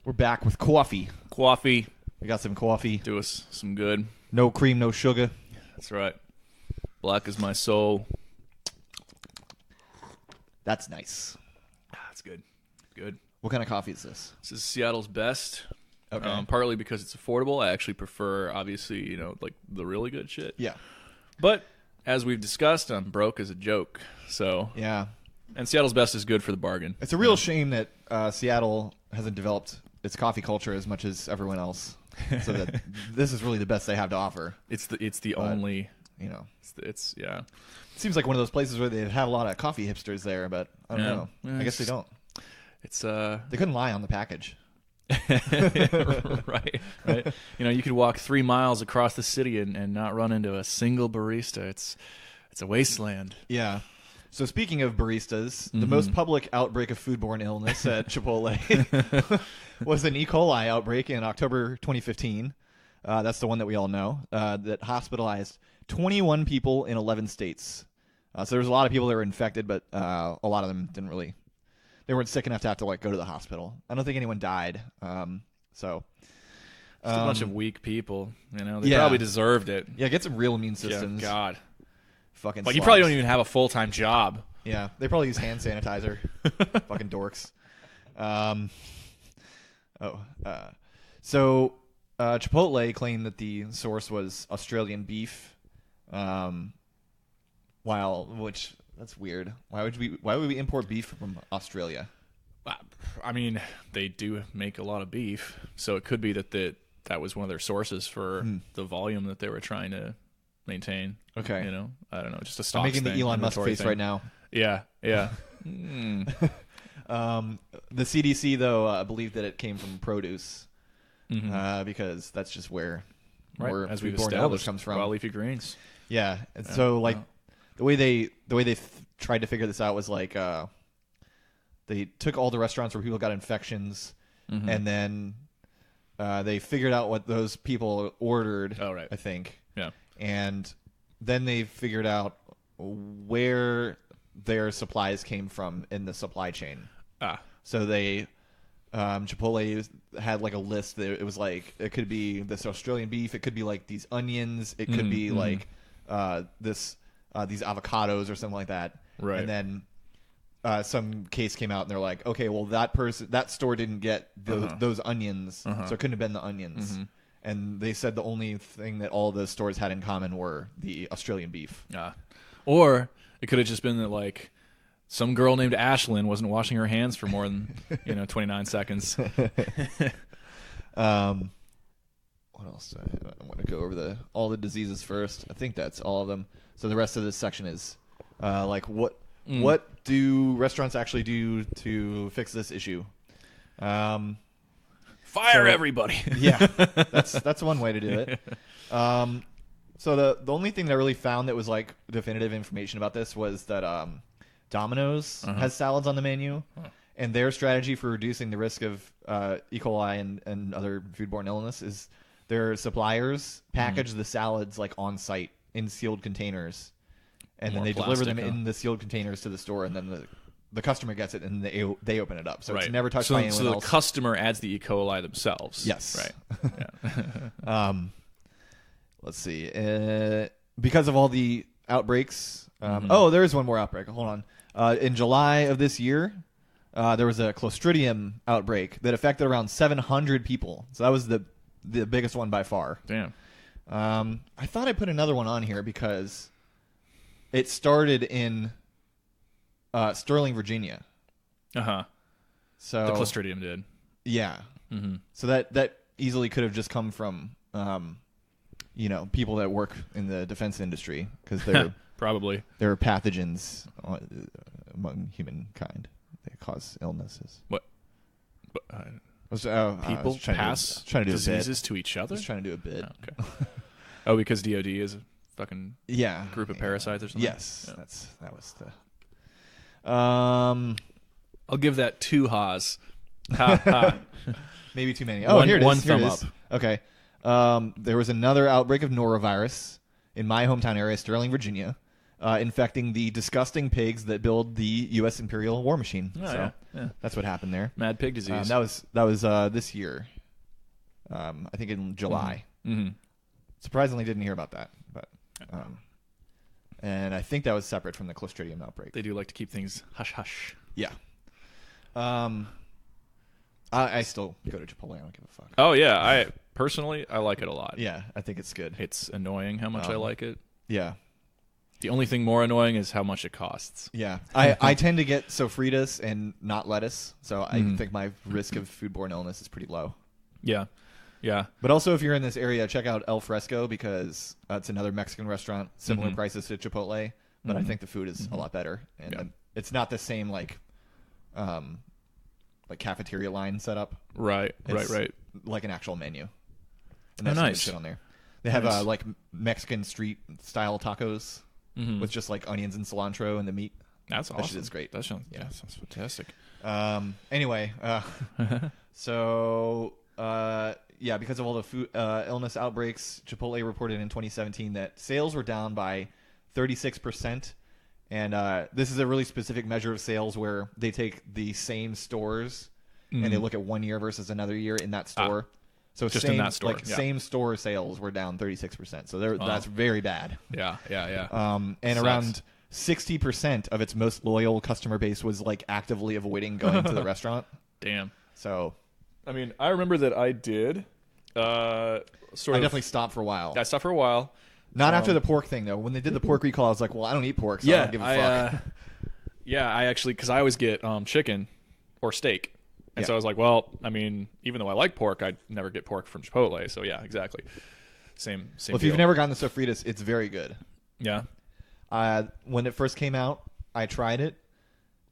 We're back with coffee. Coffee. We got some coffee. Do us some good. No cream, no sugar. That's right. Black is my soul. That's nice. That's good. Good. What kind of coffee is this? This is Seattle's best. Okay. Partly because it's affordable. I actually prefer, obviously, like the really good shit. Yeah. But as we've discussed, I'm broke as a joke. So, Yeah. and Seattle's best is good for the bargain. It's a real shame that Seattle hasn't developed its coffee culture as much as everyone else. So that this is really the best they have to offer. It's the only. You know, It's yeah. it seems like one of those places where they have a lot of coffee hipsters there, but I don't Yeah. know. Yeah, I guess they don't. It's They couldn't lie on the package. right. You could walk 3 miles across the city and not run into a single barista. It's a wasteland. Yeah. So speaking of baristas, the most public outbreak of foodborne illness at Chipotle was an E. coli outbreak in October 2015. That's the one that we all know, that hospitalized 21 people in 11 states. So there was a lot of people that were infected, but a lot of them they weren't sick enough to have to go to the hospital. I don't think anyone died. Just a bunch of weak people. They Yeah. probably deserved it. Yeah, get some real immune systems. Yeah, God. Fucking Like you probably slobs. don't even have a full-time job. Yeah, they probably use hand sanitizer. Fucking dorks. So Chipotle claimed that the source was Australian beef, which that's weird. Why would we import beef from Australia? I mean, they do make a lot of beef, so it could be that that was one of their sources for the volume that they were trying to maintain. Okay. You know, I don't know, just a stock. I'm making thing, the Elon Musk face thing. right now. Yeah. The CDC, though, believed that it came from produce because that's just where as we've foodborne illness established comes from. Raw leafy greens. Yeah. And so, like, the way they tried to figure this out was like they took all the restaurants where people got infections, and then they figured out what those people ordered. Oh, right. I think. Yeah. And then they figured out where their supplies came from in the supply chain. So they Chipotle had like a list that it was like it could be this Australian beef, it could be like these onions, it could be like these avocados or something like that. Right. And then some case came out and they're like, okay, well that store didn't get those onions, so it couldn't have been the onions. And they said the only thing that all the stores had in common were the Australian beef. Or it could have just been that like some girl named Ashlyn wasn't washing her hands for more than 29 seconds. What else? I want to go over all the diseases first. I think that's all of them. So the rest of this section is like what do restaurants actually do to fix this issue? Fire everybody. Yeah, that's one way to do it. So the only thing that I really found that was like definitive information about this was that Domino's has salads on the menu, and their strategy for reducing the risk of E. coli and other foodborne illness is their suppliers package the salads like on site in sealed containers, and then they deliver them in the sealed containers to the store, and then the customer gets it and they open it up, so it's never touched by anyone else. So the customer adds the E. coli themselves. Yes. Right. Yeah. Let's see. Because of all the outbreaks. There is one more outbreak. Hold on. In July of this year, there was a Clostridium outbreak that affected around 700 people. So that was the biggest one by far. Damn. I thought I put another one on here because it started in Sterling, Virginia. So the Clostridium did. Yeah. So that easily could have just come from people that work in the defense industry because they're probably they're pathogens among humankind. They cause illnesses. What? People pass diseases to each other? I was trying to do a bit. Oh, okay. Because DOD is a fucking group of parasites or something? Yes. Yeah. That was the... I'll give that 2 ha's. Ha, ha. Maybe too many. Oh, here it is. One thumb up. Okay. There was another outbreak of norovirus in my hometown area, Sterling, Virginia, infecting the disgusting pigs that build the U.S. Imperial War Machine. That's what happened there. Mad pig disease. That was this year. I think in July. Surprisingly, didn't hear about that, but and I think that was separate from the Clostridium outbreak. They do like to keep things hush hush. Yeah. I still go to Chipotle. I don't give a fuck. Oh yeah, I personally like it a lot. Yeah, I think it's good. It's annoying how much I like it. Yeah. The only thing more annoying is how much it costs. Yeah. I tend to get sofritas and not lettuce, so I think my risk of foodborne illness is pretty low. Yeah. Yeah. But also, if you're in this area, check out El Fresco because it's another Mexican restaurant, similar prices to Chipotle, but I think the food is a lot better, and it's not the same like cafeteria line setup. Right. Right. Like an actual menu. And that's nice. Good shit on there. They have like Mexican street style tacos with just like onions and cilantro and the meat. That's awesome. That shit is great. That sounds fantastic. Anyway, so because of all the food illness outbreaks, Chipotle reported in 2017 that sales were down by 36%. And this is a really specific measure of sales where they take the same stores and they look at 1 year versus another year in that store. So just in that store, same store sales were down 36%. So that's very bad. Yeah. And around 60% of its most loyal customer base was like actively avoiding going to the restaurant. Damn. So, I mean, I remember that I did. I definitely stopped for a while. I stopped for a while. Not after the pork thing though. When they did the pork recall, I was like, well, I don't eat pork, so I don't give a fuck. I actually, because I always get chicken or steak. And so I was like, well, I mean, even though I like pork, I'd never get pork from Chipotle. So yeah, exactly. Same Well, if deal. you've never gotten the sofritas, it's very good. Yeah. When it first came out, I tried it.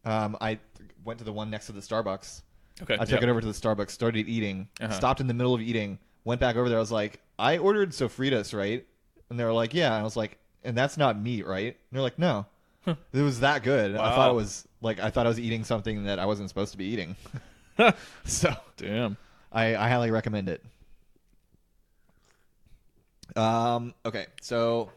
I went to the one next to the Starbucks. Okay. I took it over to the Starbucks, started eating, stopped in the middle of eating, went back over there. I was like, I ordered sofritas, right? And they were like, yeah. And I was like, and that's not meat, right? And they're like, no. It was that good. Wow. I thought I was eating something that I wasn't supposed to be eating. So damn. I highly recommend it. Okay, so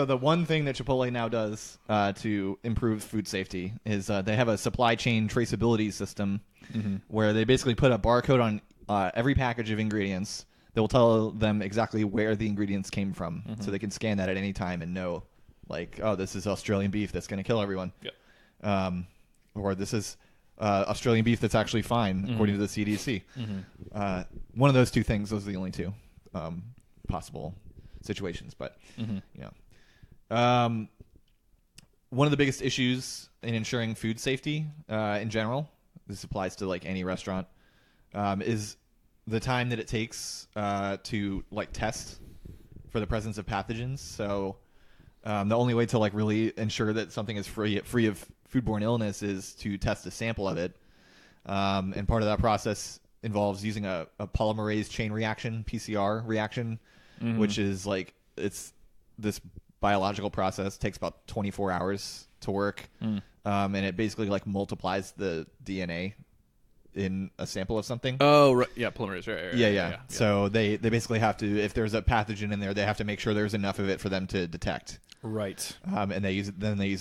the one thing that Chipotle now does to improve food safety is they have a supply chain traceability system where they basically put a barcode on every package of ingredients that will tell them exactly where the ingredients came from, so they can scan that at any time and know, like, oh, this is Australian beef that's going to kill everyone. Yep. Or this is Australian beef that's actually fine, according to the CDC. One of those two things, those are the only two possible situations. But, one of the biggest issues in ensuring food safety in general, this applies to like any restaurant, is the time that it takes to like test for the presence of pathogens. So the only way to like really ensure that something is free of foodborne illness is to test a sample of it. And part of that process involves using a polymerase chain reaction, PCR reaction, which is like, it's this biological process, takes about 24 hours to work. And it basically like multiplies the DNA in a sample of something. Oh, right. Yeah, polymerase. Right. Yeah. So they basically have to, if there's a pathogen in there, they have to make sure there's enough of it for them to detect. Right. And they use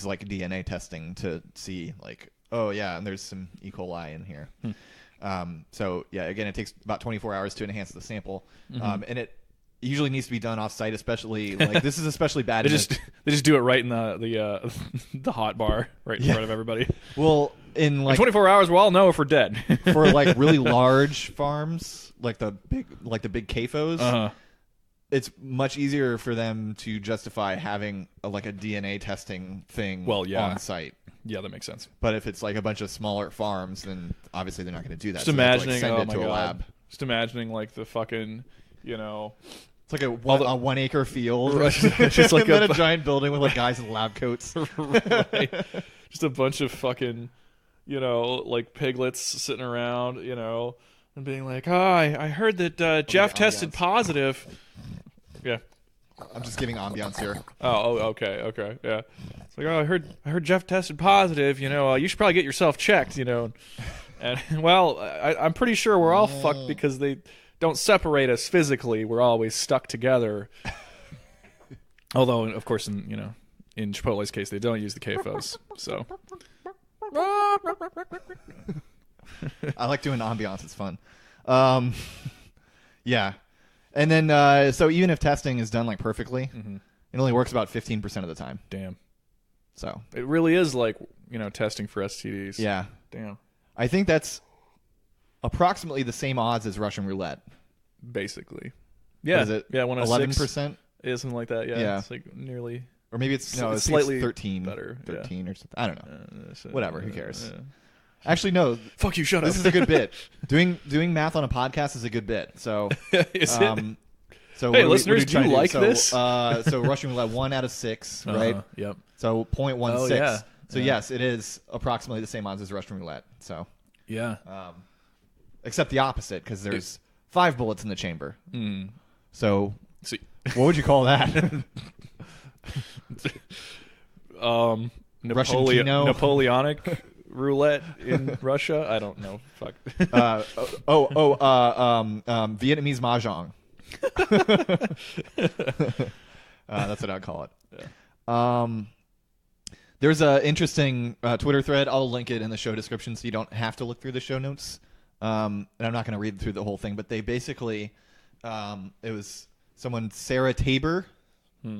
like DNA testing to see like, oh yeah, and there's some E. coli in here. So yeah, again, it takes about 24 hours to enhance the sample. And it usually needs to be done off site, especially like this is especially bad. They just do it right in the hot bar right in front of everybody. Well, in like 24 hours, we'll all know if we're dead. For like really large farms, like the big CAFOs, it's much easier for them to justify having a DNA testing thing on site. Yeah, that makes sense. But if it's like a bunch of smaller farms, then obviously they're not going to do that. Just imagining, send it to a lab. Just imagining like the fucking, it's like a 1 acre field, just like a giant building with like guys in lab coats. Right. Just a bunch of fucking, like piglets sitting around, and being like, "Oh, I heard that Jeff tested positive." Yeah. I'm just giving ambiance here. Oh, okay, yeah. It's like, oh, I heard Jeff tested positive. You should probably get yourself checked. And well, I'm pretty sure we're all fucked because they don't separate us physically. We're always stuck together. Although, of course, in Chipotle's case, they don't use the CAFOs. So, I like doing ambiance. It's fun. Yeah. And then, so even if testing is done like perfectly, it only works about 15% of the time. Damn. So it really is like, testing for STDs. Yeah. Damn. I think that's approximately the same odds as Russian roulette. Basically. Yeah. What is it? Yeah, 1 out of 11%? Yeah, something like that. Yeah. It's like nearly. Or maybe it's slightly 13 better. 13 or something. I don't know. Whatever. Who cares? Yeah. Actually, no. Fuck you. Shut up. This is a good bit. Doing math on a podcast is a good bit. So, is it? So hey, listeners, do you like this? So Russian roulette 1 out of 6, right? Yep. So 0.16. Oh, yeah. So yes, it is approximately the same odds as Russian roulette. So yeah. Except the opposite, because there's 5 bullets in the chamber. So see, what would you call that? Napoleonic roulette in Russia. I don't know. Fuck. Vietnamese mahjong. That's what I'd call it. Yeah. There's an interesting Twitter thread. I'll link it in the show description so you don't have to look through the show notes. And I'm not going to read through the whole thing, but they basically, it was someone, Sarah Tabor.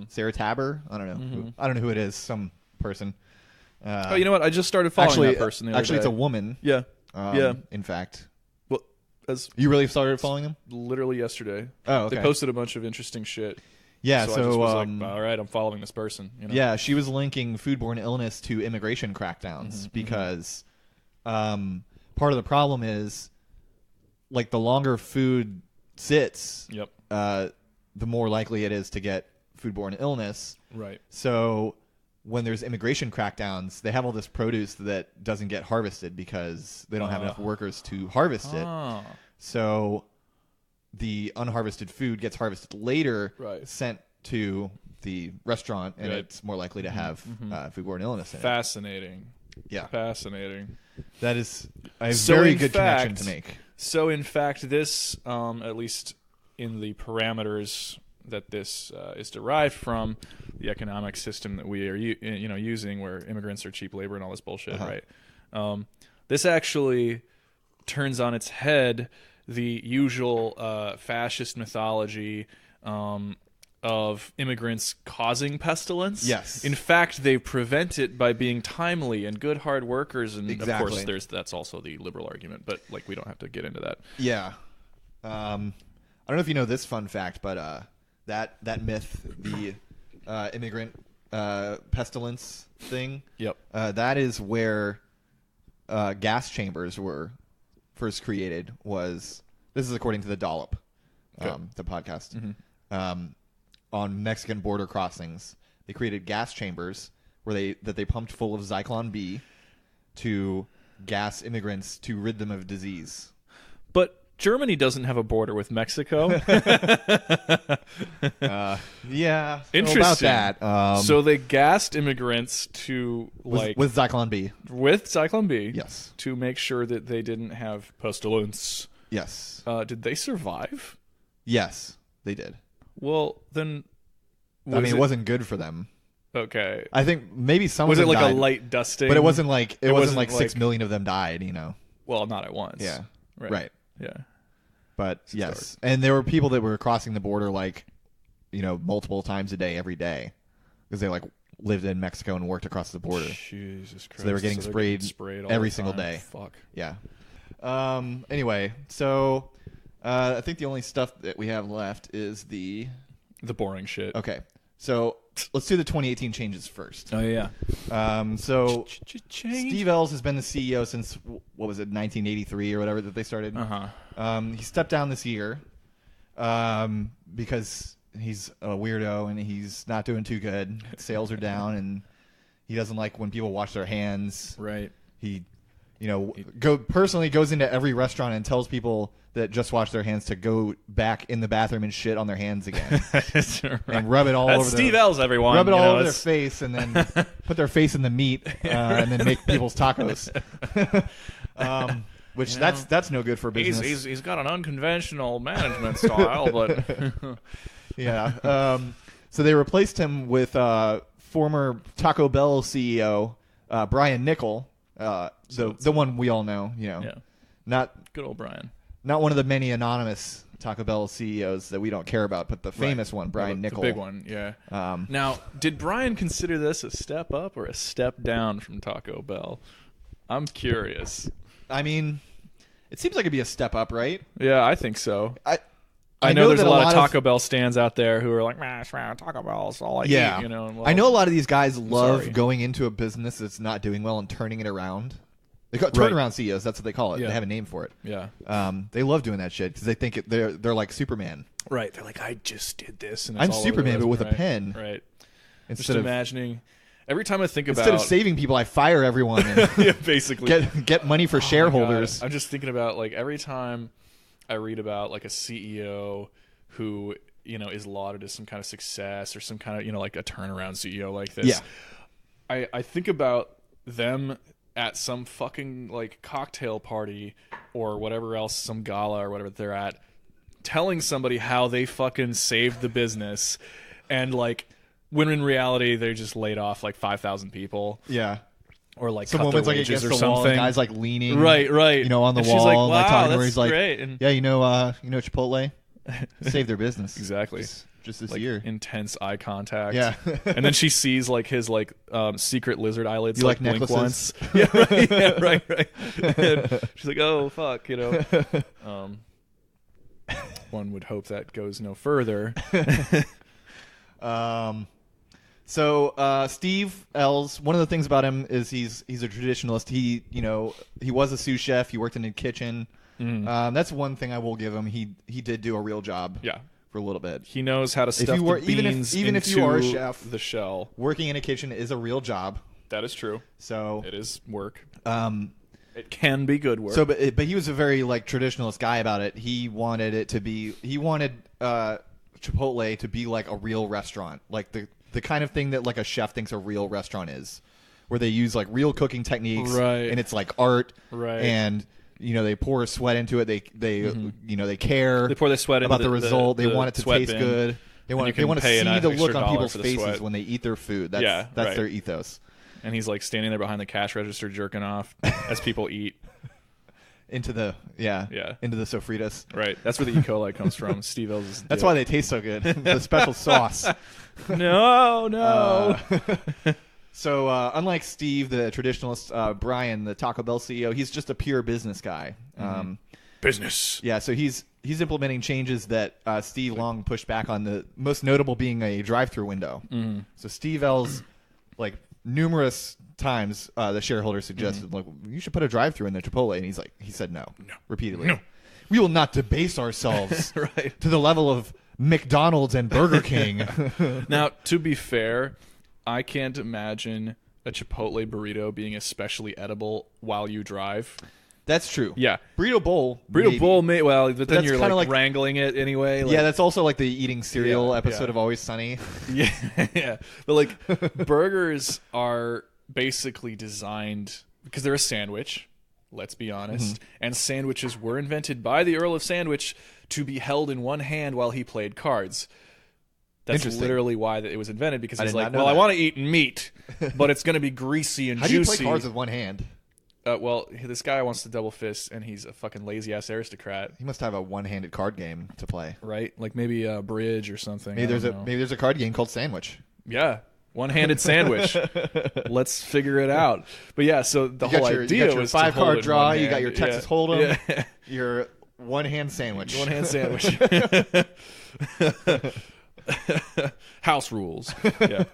Sarah Tabor? I don't know. I don't know who it is. Some person. Oh, you know what? I just started following that person the other day. It's a woman. Yeah. Yeah. In fact. Well, you really started following them? Literally yesterday. Oh, okay. They posted a bunch of interesting shit. Yeah, so I just was like, all right, I'm following this person. Yeah, she was linking foodborne illness to immigration crackdowns because part of the problem is, like, the longer food sits, Yep. The more likely it is to get foodborne illness. Right. So when there's immigration crackdowns, they have all this produce that doesn't get harvested because they don't have enough workers to harvest it. So the unharvested food gets harvested later, sent to the restaurant, and it's more likely to have foodborne illness in it. Fascinating. Yeah. Fascinating. That is a very good connection to make. So, in fact, this, at least in the parameters that this is derived from, the economic system that we are using, where immigrants are cheap labor and all this bullshit, right? This actually turns on its head the usual fascist mythology of immigrants causing pestilence. Yes. In fact, they prevent it by being timely and good hard workers, and exactly. of course that's also the liberal argument, but like we don't have to get into that. Yeah. I don't know if you know this fun fact, but that myth, the immigrant pestilence thing, that is where gas chambers were first created. This is according to the Dollop, the podcast. On Mexican border crossings, they created gas chambers where they pumped full of Zyklon B to gas immigrants to rid them of disease. But Germany doesn't have a border with Mexico. Yeah, interesting about that. So they gassed immigrants to with Zyklon B. With Zyklon B, yes, to make sure that they didn't have pestilence. Yes. Did they survive? Yes, they did. Well, then, it wasn't good for them. Okay. I think maybe some was of them it like died, a light dusting? but it wasn't like 6 million of them died. Well, not at once. Yeah. Right. Yeah. But yes, and there were people that were crossing the border multiple times a day, every day, because they lived in Mexico and worked across the border. Jesus Christ! So they were getting sprayed every single day. Fuck. Yeah. Anyway, so I think the only stuff that we have left is the boring shit. Okay, so let's do the 2018 changes first. Oh yeah. So Steve Ells has been the CEO since 1983 or whatever that they started. He stepped down this year because he's a weirdo and he's not doing too good. Sales are down and he doesn't like when people wash their hands. Right. He goes into every restaurant and tells people that just wash their hands to go back in the bathroom and shit on their hands again. And rub it all over Steve Ells, everyone. Rub it all over their face and then put their face in the meat and then make people's tacos. Which that's no good for business. He's got an unconventional management style, but yeah. So they replaced him with former Taco Bell CEO Brian Niccol, the one we all know. Not good old Brian. Not one of the many anonymous Taco Bell CEOs that we don't care about, but the famous one, Brian Niccol. The big one, yeah. Now, did Brian consider this a step up or a step down from Taco Bell? I'm curious. I mean, it seems like it'd be a step up, right? Yeah, I think so. I know there's a lot of Taco Bell stands out there who are like, Taco Bell's all I eat. I know a lot of these guys love going into a business that's not doing well and turning it around. They call it turnaround CEOs. That's what they call it. Yeah. They have a name for it. Yeah. They love doing that shit because they think they're like Superman. Right. They're like, I just did this. And I'm Superman, but with a pen. Right. Just imagining. Every time I think about... Instead of saving people, I fire everyone and yeah, basically. get money for shareholders. I'm just thinking about, every time I read about, a CEO who, is lauded as some kind of success or some kind of, a turnaround CEO like this. Yeah. I think about them at some fucking, cocktail party or whatever else, some gala or whatever they're at, telling somebody how they fucking saved the business and, when in reality they just laid off 5,000 people. Yeah. Or some cut woman's their wages against or the something. Wall, and guys leaning, right, on the and wall, she's like, wow, talking that's where he's like, great. And yeah, Chipotle saved their business exactly just this year. Intense eye contact. Yeah, and then she sees his secret lizard eyelids you blink necklaces? Once. Yeah, right. Yeah, right. And she's like, oh fuck, One would hope that goes no further. So Steve Ells, one of the things about him is he's a traditionalist. He was a sous chef. He worked in the kitchen. That's one thing I will give him. He did do a real job. Yeah. For a little bit. He knows how to stuff the beans even if you are a chef, the shell. Working in a kitchen is a real job. That is true. So it is work. It can be good work. So, but he was a very traditionalist guy about it. He wanted it to be. He wanted Chipotle to be like a real restaurant, like the kind of thing that like a chef thinks a real restaurant is, where they use like real cooking techniques, right? And it's like art, right? And they pour sweat into it. They they care. They pour their sweat about into the result. They want it to taste bin. Good. They want to see the look on people's faces sweat. when they eat their food. That's their ethos. And he's like standing there behind the cash register jerking off as people eat. Into the sofritas. Right. That's where the E. coli comes from. Steve Ells' That's why they taste so good. The special sauce. No. So unlike Steve, the traditionalist, Brian, the Taco Bell CEO, he's just a pure business guy. Business. Yeah, so he's implementing changes that Steve long pushed back on, the most notable being a drive-through window. So Steve Ells, like numerous times, the shareholders suggested, like, you should put a drive-through in the Chipotle, and he said no, repeatedly. No. We will not debase ourselves right. to the level of McDonald's and Burger King. Now, to be fair, I can't imagine a Chipotle burrito being especially edible while you drive. That's true. Yeah. Burrito bowl, well, but then that's you're like wrangling it anyway. Yeah, that's also like the eating cereal episode of Always Sunny. Yeah. But like burgers are basically designed because they're a sandwich, let's be honest. And sandwiches were invented by the Earl of Sandwich to be held in one hand while he played cards. That's literally why it was invented, because he's like, I want to eat meat, but it's going to be greasy and juicy. How do you play cards with one hand? Well, this guy wants to double fist, and he's a fucking lazy-ass aristocrat. He must have a one-handed card game to play. Right? Like maybe a bridge or something. Maybe there's a card game called Sandwich. Yeah. One-handed sandwich. Let's figure it out. But yeah, so the whole idea was 5-card draw. You got your Texas Hold'em. Yeah. Your one-hand sandwich. One-hand sandwich. House rules. Yeah.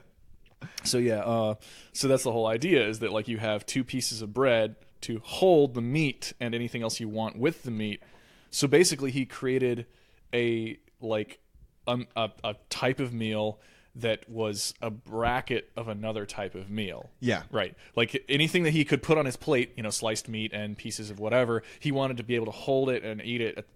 So so that's the whole idea, is that like you have two pieces of bread to hold the meat and anything else you want with the meat. So basically, he created a type of meal that was a bracket of another type of meal. Yeah. Right. Like anything that he could put on his plate, sliced meat and pieces of whatever, he wanted to be able to hold it and eat it,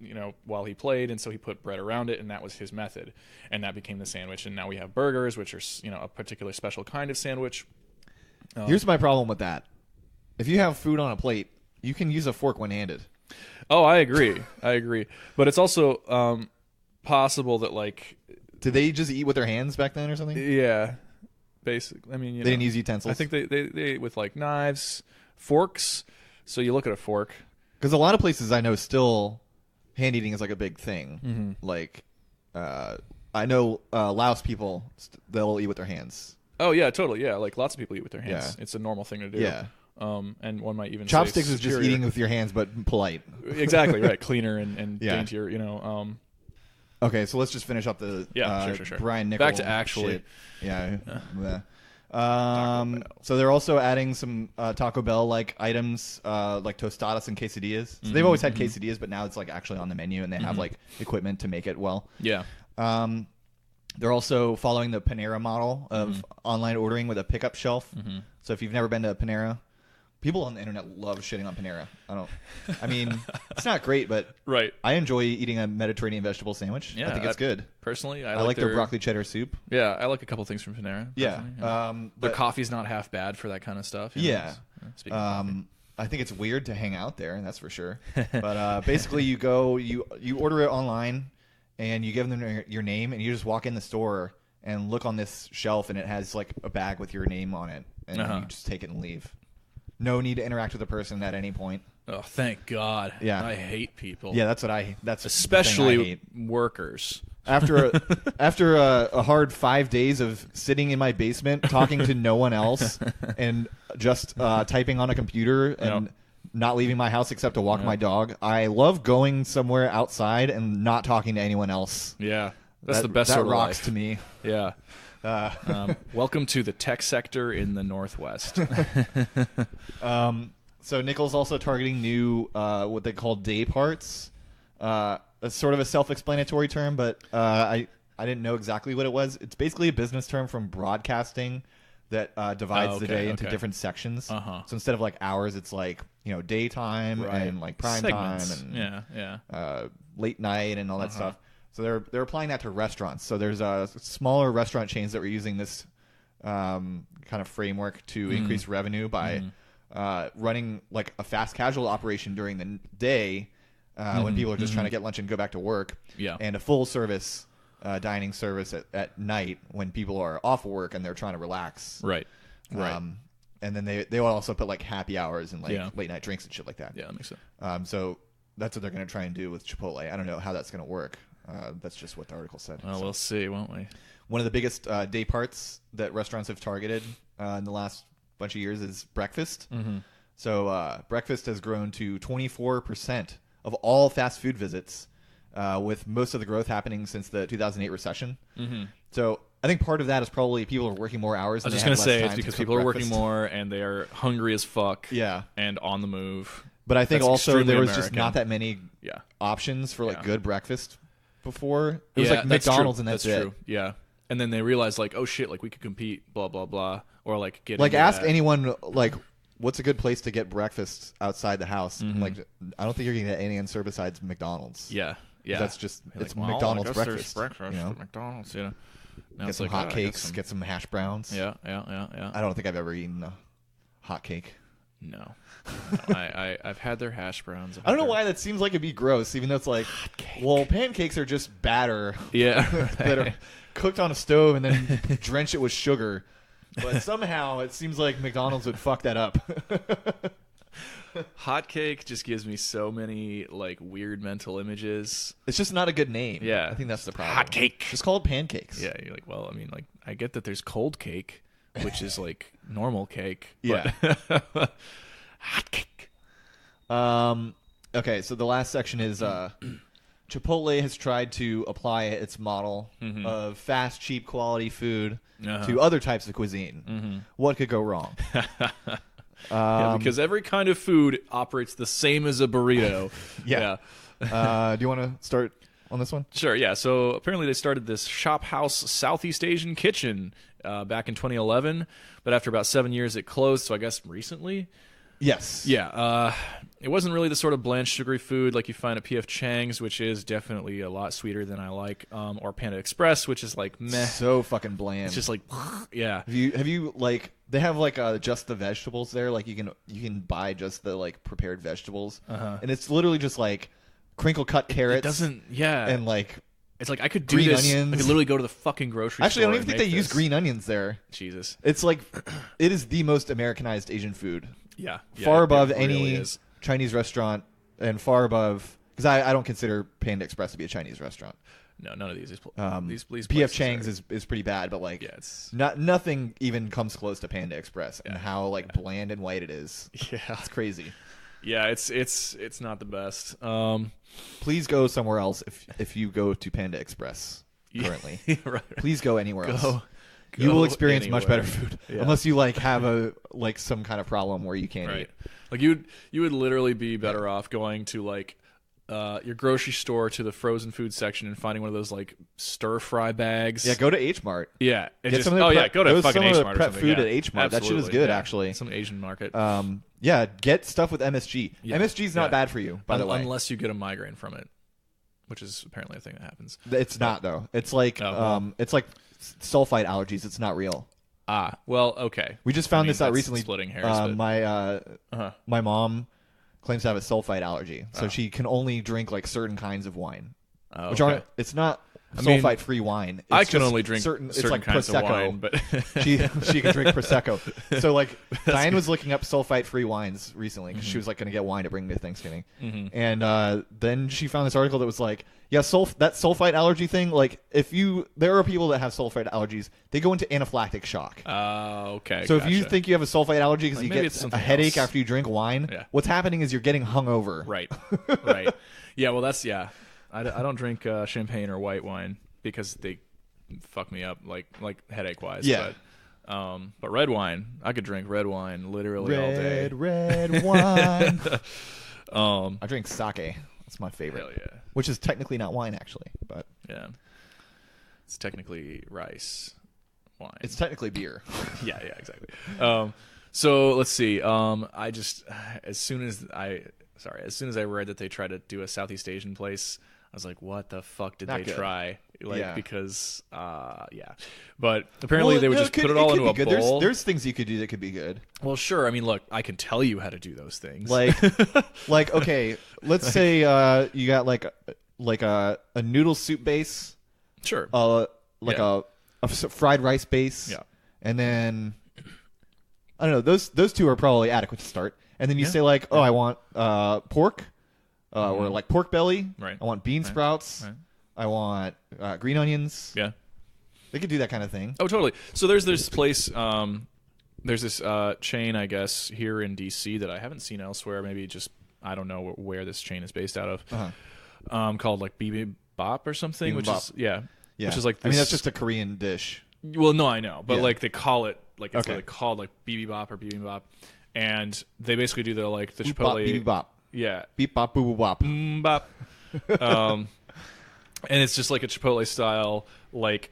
while he played. And so he put bread around it, and that was his method. And that became the sandwich. And now we have burgers, which are, a particular special kind of sandwich. Here's my problem with that. If you have food on a plate, you can use a fork one-handed. Oh, I agree. But it's also possible that, like... Did they just eat with their hands back then or something? Yeah, basically. I mean, they didn't use utensils. I think they ate with like knives, forks. So you look at a fork, because a lot of places I know still hand eating is like a big thing. Like, I know Laos people, they'll eat with their hands. Oh yeah, totally. Yeah, like lots of people eat with their hands. Yeah. It's a normal thing to do. Yeah. And one might even chopsticks say is just eating with your hands, but polite. Exactly right. Cleaner and daintier. Okay, so let's just finish up the sure. Brian Nickel back to actually shit. So they're also adding some Taco Bell like items like tostadas and quesadillas. So they've always had quesadillas, but now it's like actually on the menu, and they have like equipment to make it well. Yeah. They're also following the Panera model of online ordering with a pickup shelf. So if you've never been to Panera, people on the internet love shitting on Panera. I mean, it's not great, but right. I enjoy eating a Mediterranean vegetable sandwich. Yeah, I think it's good. Personally, I like their broccoli cheddar soup. Yeah, I like a couple things from Panera. Yeah. Their coffee's not half bad for that kind of stuff. Yeah. I think it's weird to hang out there, that's for sure. But basically, you go, you order it online, and you give them your name, and you just walk in the store and look on this shelf, and it has like a bag with your name on it, and you just take it and leave. No need to interact with the person at any point. Oh, thank God. Yeah. I hate people. Yeah, that's especially the thing I hate. Workers. After a hard 5 days of sitting in my basement talking to no one else and just typing on a computer and not leaving my house except to walk my dog, I love going somewhere outside and not talking to anyone else. Yeah. That's the best sort of life. That rocks life. to me. Yeah. Welcome to the tech sector in the Northwest. So Nichols also targeting new what they call day parts. That's sort of a self-explanatory term, but I didn't know exactly what it was. It's basically a business term from broadcasting that divides the day into different sections. So instead of like hours, it's like daytime and like prime Segments. time and late night and all that stuff. So they're applying that to restaurants. So there's smaller restaurant chains that were using this kind of framework to increase revenue by running like a fast casual operation during the day when people are just trying to get lunch and go back to work, and a full service dining service at night when people are off work and they're trying to relax. Right. And then they will also put like happy hours and like late night drinks and shit like that. Yeah, that makes sense. So that's what they're going to try and do with Chipotle. I don't know how that's going to work. That's just what the article said. Well, we'll see, won't we? One of the biggest day parts that restaurants have targeted in the last bunch of years is breakfast. So breakfast has grown to 24% of all fast food visits, with most of the growth happening since the 2008 recession. So I think part of that is probably people are working more hours. I was just going to say it's because people are working more and they are hungry as fuck. And on the move. But I think That's also there was American. just not that many options for like good breakfast before. It was like McDonald's and that's true. Yeah. And then they realized like, oh shit, like we could compete, blah blah blah, or like get like ask anyone like what's a good place to get breakfast outside the house. Like I don't think you're gonna get any answer besides McDonald's. Yeah. That's just You're it's like, McDonald's I guess breakfast. There's breakfast at McDonald's. Now get it's some like, hot cakes, get some hash browns. Yeah. I don't think I've ever eaten a hot cake. No. I've had their hash browns. I don't know why that seems like it'd be gross, even though it's like, well, pancakes are just batter. That are cooked on a stove and then drench it with sugar. But somehow it seems like McDonald's would fuck that up. Hot cake just gives me so many like weird mental images. It's just not a good name. Yeah. I think that's the problem. Hot cake. Just call it pancakes. Yeah, you're like, well, I mean, like, I get that there's cold cake, which is like normal cake. Yeah. But hot cake. Okay, so the last section is Chipotle has tried to apply its model of fast, cheap, quality food to other types of cuisine. What could go wrong? Because every kind of food operates the same as a burrito. Do you want to start on this one? Sure, yeah. So apparently they started this Shop House Southeast Asian Kitchen back in 2011, but after about 7 years it closed, so I guess recently? Yes. Yeah. It wasn't really the sort of bland, sugary food like you find at P.F. Chang's, which is definitely a lot sweeter than I like, or Panda Express, which is like meh. So fucking bland. It's just like, yeah. Have you like they have like just the vegetables there? Like you can buy just the like prepared vegetables, and it's literally just like crinkle cut carrots. It doesn't, and like it's like I could do green this. onions. I could literally go to the fucking grocery Actually, store. I don't even think they use green onions there. Jesus. It's like it is the most Americanized Asian food. Yeah. Far above it really any is. Chinese restaurant, and far above because I don't consider Panda Express to be a Chinese restaurant. No, none of these. These P.F. Chang's is pretty bad, but like it's nothing even comes close to Panda Express and how like bland and white it is. Yeah, it's crazy. Yeah, it's not the best. Please go somewhere else if you go to Panda Express currently. Right. Please go anywhere else. You will experience much better food unless you like have some kind of problem where you can't eat. Like you would literally be better off going to like your grocery store to the frozen food section and finding one of those like stir fry bags. Yeah, go to H Mart. Yeah, go to fucking H Mart. Prep food at H Mart. That shit is good, actually. Some Asian market. Yeah, get stuff with MSG. Yeah. MSG is not bad for you, by the way, unless you get a migraine from it, which is apparently a thing that happens. It's not though. It's like it's like sulfite allergies. It's not real. Well, okay. We just found this out recently. Splitting hairs. My mom claims to have a sulfite allergy, so she can only drink like certain kinds of wine, which aren't. It's not sulfite-free wine. It's I can only drink certain it's like kinds Prosecco. of wine, but she can drink Prosecco. So like Diane was looking up sulfite-free wines recently because she was like going to get wine to bring to Thanksgiving, and then she found this article that was like, yeah, that sulfite allergy thing. Like there are people that have sulfite allergies, they go into anaphylactic shock. Okay. So if you think you have a sulfite allergy because you get a headache after you drink wine, what's happening is you're getting hungover. Right. Yeah. Well, I don't drink champagne or white wine because they fuck me up like headache wise. Yeah. But red wine, I could drink red wine literally all day. Red wine. I drink sake. That's my favorite. Hell yeah. Which is technically not wine, actually, but Yeah. It's technically rice wine. it's technically beer. Yeah, exactly. So let's see. As soon as I read that they tried to do a Southeast Asian place, I was like, what the fuck did Not they good. try? Like, Yeah. because, But apparently they would just put it all into a good. bowl. There's things you could do that could be good. Well, sure. I mean, look, I can tell you how to do those things. Like okay, let's say you got like a noodle soup base, sure. a fried rice base, Yeah. and then I don't know. Those two are probably adequate to start. And then you say like, oh, I want pork, or like pork belly. Right. I want bean sprouts. Right. I want green onions. Yeah. They could do that kind of thing. Oh, totally. So there's this place, there's this chain, I guess, here in D.C. that I haven't seen elsewhere. Maybe just, I don't know where this chain is based out of, called like Bibimbap or something, which is, which is like this, I mean, that's just a Korean dish. Well, no, I know. But Yeah. like they call it, like it's Okay. what they call like Bibimbap or Bibimbap. And they basically do the like the Boop bop, Chipotle. beep bop. Yeah. Beep bop, boo boo bop. Bop. And it's just like a Chipotle style, like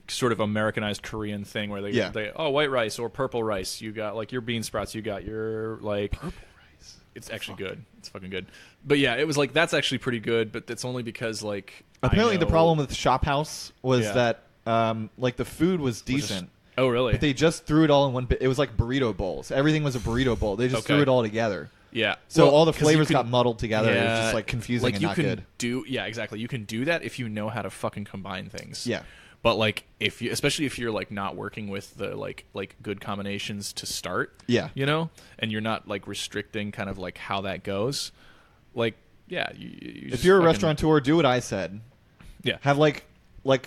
sort of Americanized Korean thing where they white rice or purple rice. You got like your bean sprouts. You got your like Purple rice. It's actually good. It's fucking good. But yeah, it was like that's actually pretty good. But that's only because like Apparently the problem with Shop House was Yeah. that like the food was decent. Oh really? But they just threw it all in one bit. It was like burrito bowls. Everything was a burrito bowl. They just Okay. threw it all together. Yeah. So Well, all the 'cause you flavors can- got muddled together. It was just like confusing like and you not can good. Yeah, exactly. You can do that if you know how to fucking combine things. Yeah. But like if you, especially if you're like not working with the like good combinations to start. Yeah. You know, and you're not like restricting kind of like how that goes. Like yeah, you If just you're a fucking- restaurateur, do what I said. yeah, Have like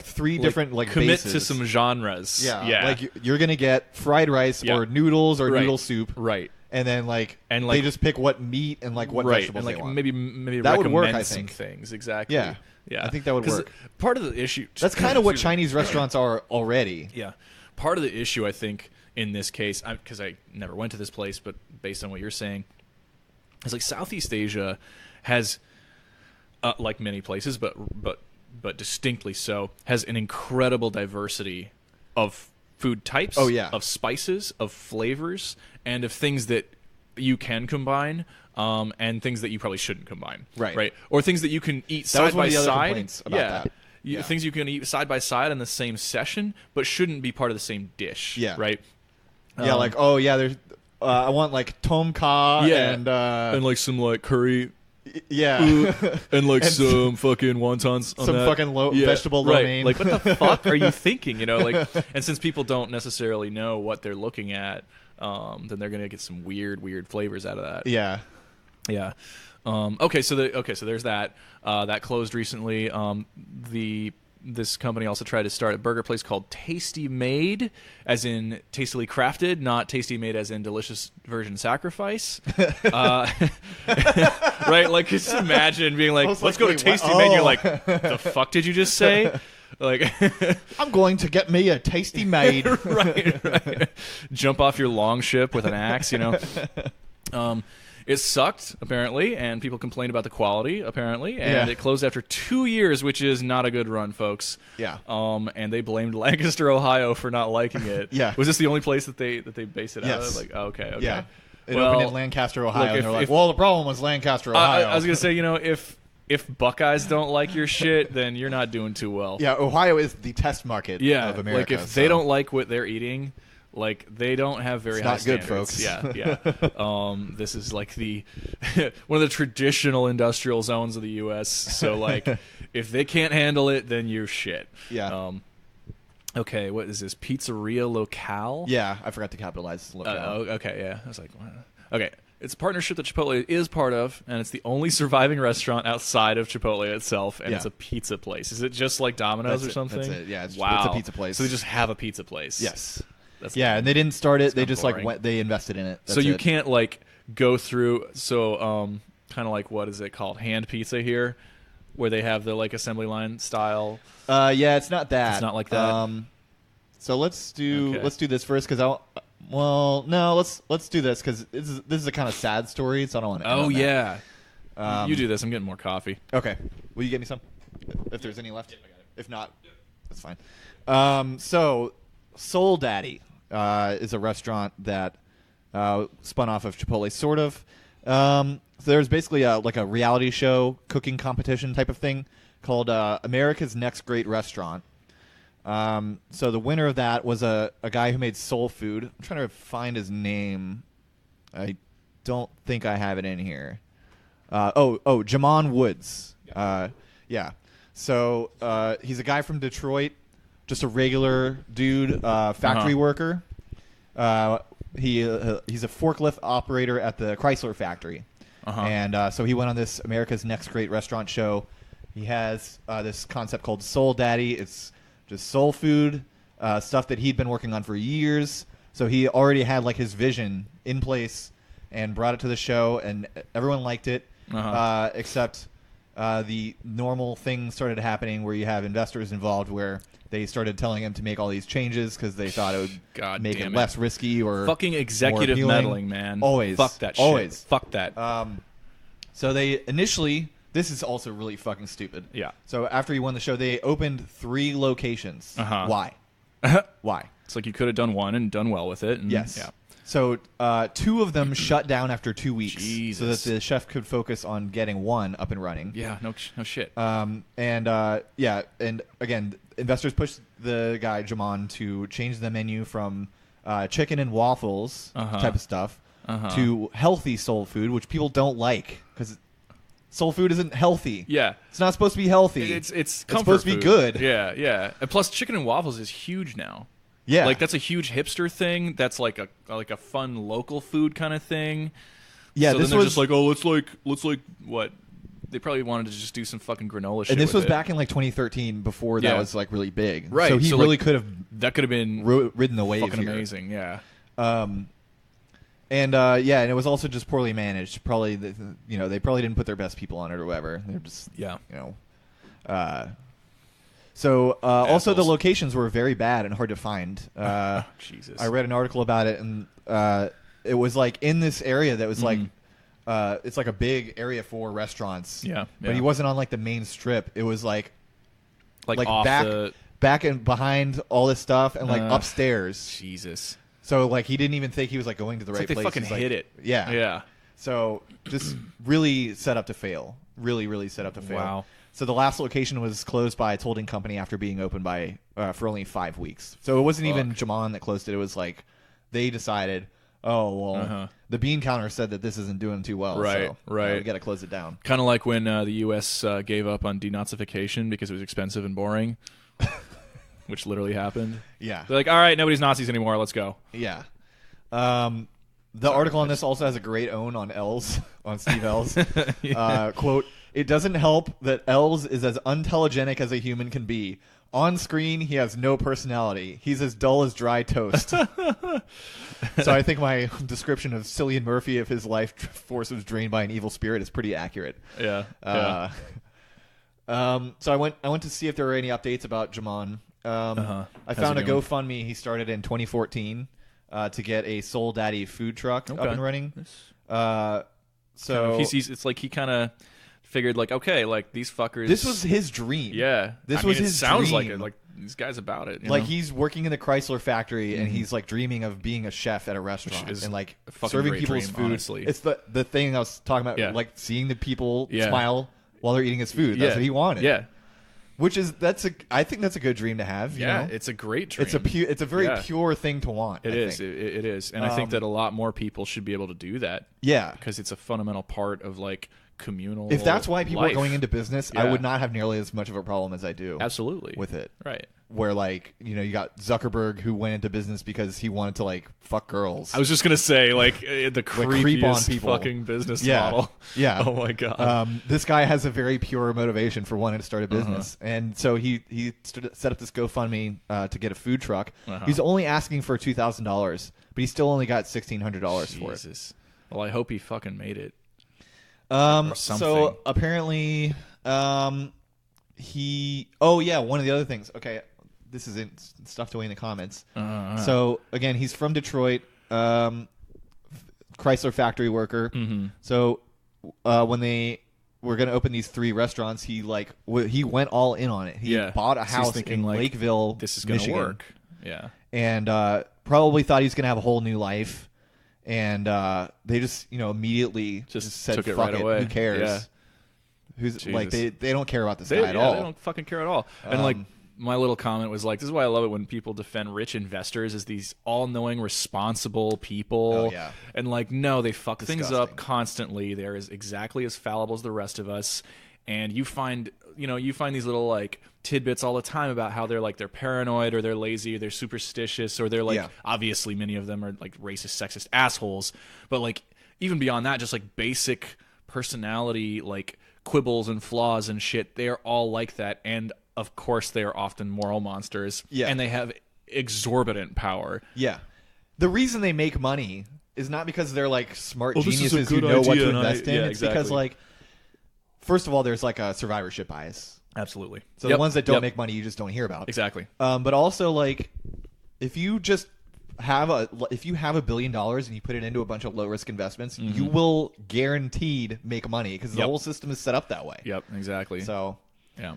three different like commit bases. to some genres. Yeah. Like you're gonna get fried rice Yeah. or noodles or Right. noodle soup. right. And then like And, they like- just pick what meat and like what Right, vegetables and like they want. maybe That would recommend work, I some think. things exactly. Yeah. yeah. I think that would 'Cause work. Part of the issue. That's kind of what excuse me. Chinese restaurants are already. Yeah. Part of the issue, I think, in this case, because I never went to this place, but based on what you're saying, is like Southeast Asia has, like many places, but distinctly so, has an incredible diversity of food types. Oh, yeah. Of spices, of flavors, and of things that you can combine. And things that you probably shouldn't combine, Right. Or things that you can eat That side was one by of the other side. complaints about yeah, that. Yeah. Things you can eat side by side in the same session, but shouldn't be part of the same dish. Yeah. Right. Yeah, like there's I want like tom kha Yeah. and like some like curry yeah. and like And some fucking wontons on some that. fucking vegetable lo right. mein. Like what the fuck are you thinking? You know, like, and since people don't necessarily know what they're looking at, then they're gonna get some weird flavors out of that. Yeah. Yeah. Okay, so there's that. That closed recently. This company also tried to start a burger place called Tasty Made, as in tastily crafted, not tasty made as in delicious virgin sacrifice. Right? Like, just imagine being like, was let's like, go to wait, what? Tasty Made. And you're Oh. like, the fuck did you just say? Like, I'm going to get me a Tasty Made. right. Jump off your long ship with an axe, you know. It sucked, apparently, and people complained about the quality, apparently, and Yeah. it closed after 2 years, which is not a good run, folks. Yeah. And they blamed Lancaster, Ohio, for not liking it. Yeah. Was this the only place that they based it out Yes. of? Like, okay. Yeah. It Well, opened in Lancaster, Ohio, look, and they're like, if- well, the problem was Lancaster, Ohio. I was gonna say, you know, if Buckeyes don't like your shit, then you're not doing too well. Yeah, Ohio is the test market Yeah, of America. like if they so- don't like what they're eating, like they don't have very It's high not good, standards. folks. Yeah. This is like the one of the traditional industrial zones of the U.S. So like, if they can't handle it, then you're shit. Yeah. Okay, what is this? Pizzeria Locale? Yeah, I forgot to capitalize. Okay, yeah. I was like, what? Okay. It's a partnership that Chipotle is part of, and it's the only surviving restaurant outside of Chipotle itself, and Yeah. it's a pizza place. Is it just like Domino's That's or it. something? That's it. Yeah, it's wow. a pizza place. So they just have a pizza place. Yes. That's Yeah, and they didn't start it. They kinda just boring. like they invested in it. so That's you it. can't like go through. So kind of like what is it called? Hand pizza here. where they have the like assembly line style. Yeah, it's not that. It's not like that. So let's do this first because let's do this because this is a kind of sad story, so I don't want to. Oh yeah. You do this. I'm getting more coffee. Okay. Will you get me some? If there's any left. If not, that's fine. So Soul Daddy is a restaurant that spun off of Chipotle, sort of. So there's basically like a reality show cooking competition type of thing called America's Next Great Restaurant. So the winner of that was a guy who made soul food. I'm trying to find his name. I don't think I have it in here. Jamon Woods. Yeah. So he's a guy from Detroit, just a regular dude, factory worker. He's a forklift operator at the Chrysler factory. And so he went on this America's Next Great Restaurant show. He has this concept called Soul Daddy. It's just soul food, stuff that he'd been working on for years. So he already had like his vision in place and brought it to the show, and everyone liked it. Except the normal thing started happening where you have investors involved where they started telling him to make all these changes because they thought it would make it less risky or fucking executive meddling, man. Always. Fuck that shit. Always. Fuck that. So they initially, this is also really fucking stupid. Yeah. So after he won the show, they opened 3 locations. Why? Why? It's like you could have done one and done well with it. And, yes. Yeah. So 2 of them shut down after 2 weeks, Jesus. so that the chef could focus on getting 1 up and running. Yeah, no shit. And again, investors pushed the guy Jamon to change the menu from chicken and waffles type of stuff to healthy soul food, which people don't like because soul food isn't healthy. Yeah, it's not supposed to be healthy. It's supposed to be food. good. Yeah, yeah. And plus, chicken and waffles is huge now. Yeah, like that's a huge hipster thing. That's like a fun local food kind of thing. Yeah, so this then they're was just like, oh, let's like what? They probably wanted to just do some fucking granola shit. And this was it. back in like 2013, before that was like really big. Right. So he so really like, could have been ridden the wave. Fucking here. amazing. Yeah. And it was also just poorly managed. Probably, they probably didn't put their best people on it or whatever. They're just also the locations were very bad and hard to find. Jesus. I read an article about it, and it was like in this area that was like it's like a big area for restaurants. Yeah, but he wasn't on like the main strip. It was like off back and behind all this stuff and like upstairs. Jesus. So like he didn't even think he was like going to the right like they place. Fucking hit it. Yeah. Yeah. So just really set up to fail. Really, really set up to fail. Wow. So the last location was closed by its holding company after being open for only 5 weeks. So it wasn't even Jamon that closed it. It was like they decided, the bean counter said that this isn't doing too well. Right, so, right. We got to close it down. Kind of like when the U.S. Gave up on denazification because it was expensive and boring, which literally happened. Yeah. They're like, all right, nobody's Nazis anymore. Let's go. Yeah. The article on this also has a great own on Els, on Steve Els. Quote, "It doesn't help that Els is as untelegenic as a human can be. On screen, he has no personality. He's as dull as dry toast." So I think my description of Cillian Murphy, if his life force was drained by an evil spirit, is pretty accurate. Yeah. So I went to see if there were any updates about Jamon. I found a GoFundMe he started in 2014 to get a Soul Daddy food truck up and running. So it's like he kind of figured like, okay, like these fuckers. This was his dream. Yeah, this was his sounds dream. like it. Like these guys about it. Like he's working in the Chrysler factory and he's like dreaming of being a chef at a restaurant and like serving people's food. Honestly. It's the thing I was talking about. Yeah. Like seeing the people smile while they're eating his food. That's what he wanted. Yeah. Which is I think that's a good dream to have. You know? It's a great dream. It's a very pure thing to want. It is, and I think that a lot more people should be able to do that. Yeah, because it's a fundamental part of like communal. If that's why people life. are going into business, I would not have nearly as much of a problem as I do. Absolutely with it. Right. Where like you got Zuckerberg who went into business because he wanted to like fuck girls. I was just gonna say like the creepiest creep on people. fucking business model. Yeah. Oh my god. This guy has a very pure motivation for wanting to start a business, and so he set up this GoFundMe to get a food truck. He's only asking for $2,000, but he still only got $1,600 for it. Well, I hope he fucking made it. So apparently, Oh yeah, one of the other things. Okay, this is stuffed away in the comments. So again, he's from Detroit. Chrysler factory worker. Mm-hmm. So when they were going to open these 3 restaurants, he went all in on it. He bought a house in Lakeville, this is going to work. Yeah, and probably thought he was going to have a whole new life. And they just immediately just said, took it "Fuck right away." Who cares? Yeah. Who's Jesus. like they don't care about this guy at all. They don't fucking care at all. And like my little comment was like, this is why I love it when people defend rich investors as these all-knowing, responsible people. Oh, yeah. And like, no, they fuck Disgusting. things up constantly. They're exactly as fallible as the rest of us. And you find these little like tidbits all the time about how they're paranoid or they're lazy or they're superstitious or they're like obviously many of them are like racist, sexist assholes. But like even beyond that, just like basic personality like quibbles and flaws and shit, they are all like that. And of course they are often moral monsters. Yeah. And they have exorbitant power. Yeah. The reason they make money is not because they're like smart geniuses who know what to invest in. It's because like first of all, there's like a survivorship bias. Absolutely. So the ones that don't make money, you just don't hear about. Exactly. But also, like, if you have $1 billion and you put it into a bunch of low risk investments, you will guaranteed make money because the whole system is set up that way. Yep. Exactly. So yeah.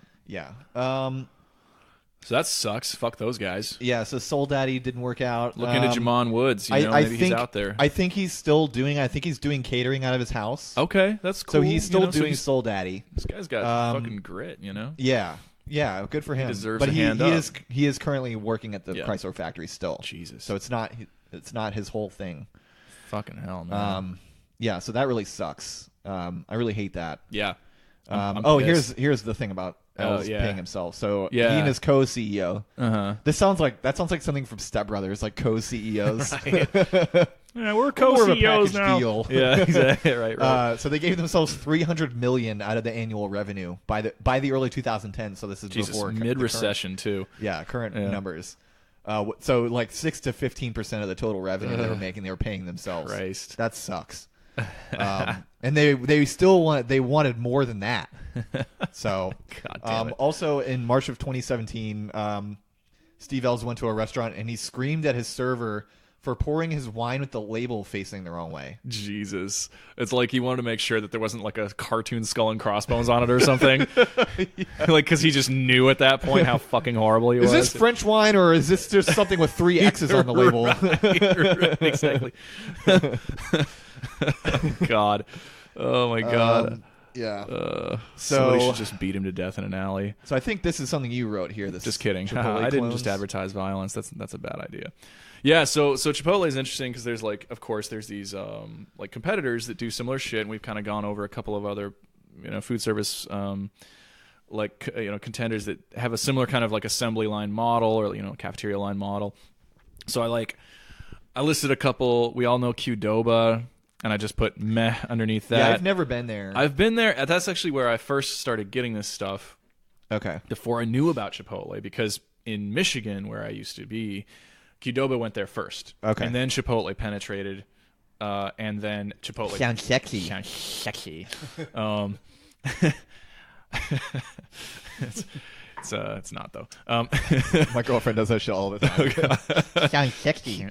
So that sucks. Fuck those guys. Yeah, so Soul Daddy didn't work out. Look into Jamon Woods. Maybe he's out there. I think he's still doing catering out of his house. Okay, that's cool. So he's still doing Soul Daddy. This guy's got fucking grit, Yeah, good for him. He deserves a hand up. He is currently working at the Chrysler factory still. Jesus. So it's not his whole thing. Fucking hell, man. Yeah, so that really sucks. I really hate that. Yeah. Here's the thing about L's paying himself. So he and his co-CEO. This sounds like something from Step Brothers, like co-CEOs. Right. Yeah, we're co-CEOs now. Deal. Yeah, exactly. Right. So they gave themselves $300 million out of the annual revenue by the early 2010. So this is before mid-recession too. Yeah, current numbers. So like 6 to 15% of the total revenue they were making, they were paying themselves. Christ. That sucks. And they still wanted more than that. So God damn it. Also in March of 2017, Steve Ells went to a restaurant and he screamed at his server for pouring his wine with the label facing the wrong way. Jesus. It's like he wanted to make sure that there wasn't like a cartoon skull and crossbones on it or something. Like, because he just knew at that point how fucking horrible he was. Is this French wine or is this just something with 3 X's on the label? Right, exactly. God. Oh my God. Yeah. Somebody should just beat him to death in an alley. So I think this is something you wrote here. This just kidding. Chipotle I didn't just advertise violence. That's a bad idea. Yeah. So Chipotle is interesting because there's like, of course, there's these like competitors that do similar shit, and we've kind of gone over a couple of other food service contenders that have a similar kind of like assembly line model or cafeteria line model. So I listed a couple. We all know Qdoba. And I just put meh underneath that. Yeah, I've never been there. I've been there. That's actually where I first started getting this stuff. Okay. Before I knew about Chipotle, because in Michigan, where I used to be, Qdoba went there first. Okay. And then Chipotle penetrated, and then Chipotle. Sounds sexy. Sounds sexy. It's not though. My girlfriend does that shit all the time. Sounds sexy.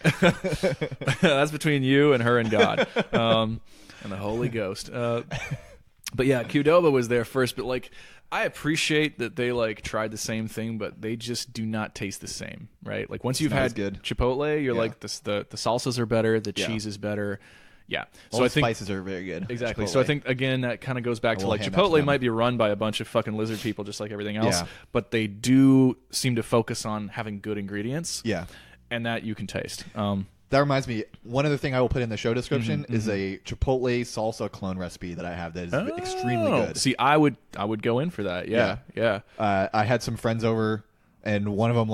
That's between you and her and God, and the Holy Ghost. But yeah, Qdoba was there first. But like, I appreciate that they like tried the same thing, but they just do not taste the same, right? Like once you've had Chipotle, you're like the salsas are better, the cheese is better. Yeah, so I think spices are very good. Exactly. So I think again that kind of goes back to like Chipotle might be run by a bunch of fucking lizard people, just like everything else. But they do seem to focus on having good ingredients. Yeah, and that you can taste. That reminds me, one other thing I will put in the show description is a Chipotle salsa clone recipe that I have that is extremely good. See, I would go in for that. Yeah. I had some friends over, and one of them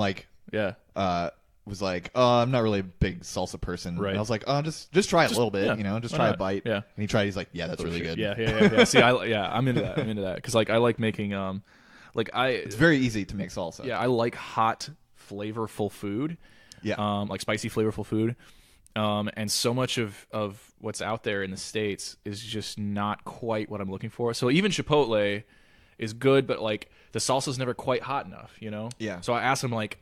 was like, I'm not really a big salsa person. Right. And I was like, just try it a little bit, just try a bite. Yeah. And he tried. He's like, yeah, that's really good. Yeah. See, I'm into that. I'm into that because like I like making it's very easy to make salsa. Yeah, I like hot, flavorful food. Yeah. Like spicy, flavorful food. And so much of what's out there in the States is just not quite what I'm looking for. So even Chipotle is good, but like the salsa's never quite hot enough, you know? Yeah. So I asked him like,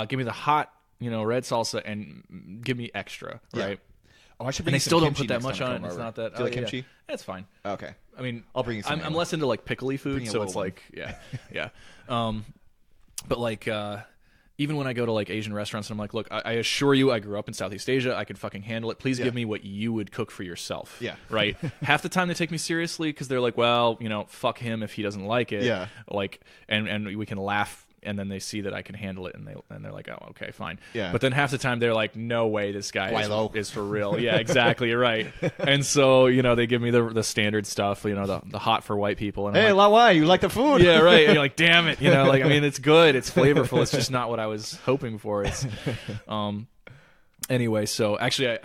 give me the hot, red salsa and give me extra, right? Oh, I should And bring they you still some don't kimchi put that next much time I on it. come It's over. not that. Do you like kimchi? Yeah. That's fine. Okay. I mean, I'll bring you some. I'm less into like pickly food, you a so it's little one. like, yeah. But like, even when I go to like Asian restaurants, and I'm like, look, I assure you, I grew up in Southeast Asia. I could fucking handle it. Please give me what you would cook for yourself. Yeah. Right. Half the time they take me seriously because they're like, well, fuck him if he doesn't like it. Yeah. Like, and we can laugh. And then they see that I can handle it, and they're like, "Oh, okay, fine." Yeah. But then half the time they're like, "No way, this guy is for real." Yeah, exactly, you're right. And so they give me the standard stuff, the hot for white people. And Hey, Lawai, you like the food? yeah, right. And you're like, damn it, it's good, it's flavorful. It's just not what I was hoping for. It's, anyway. So actually,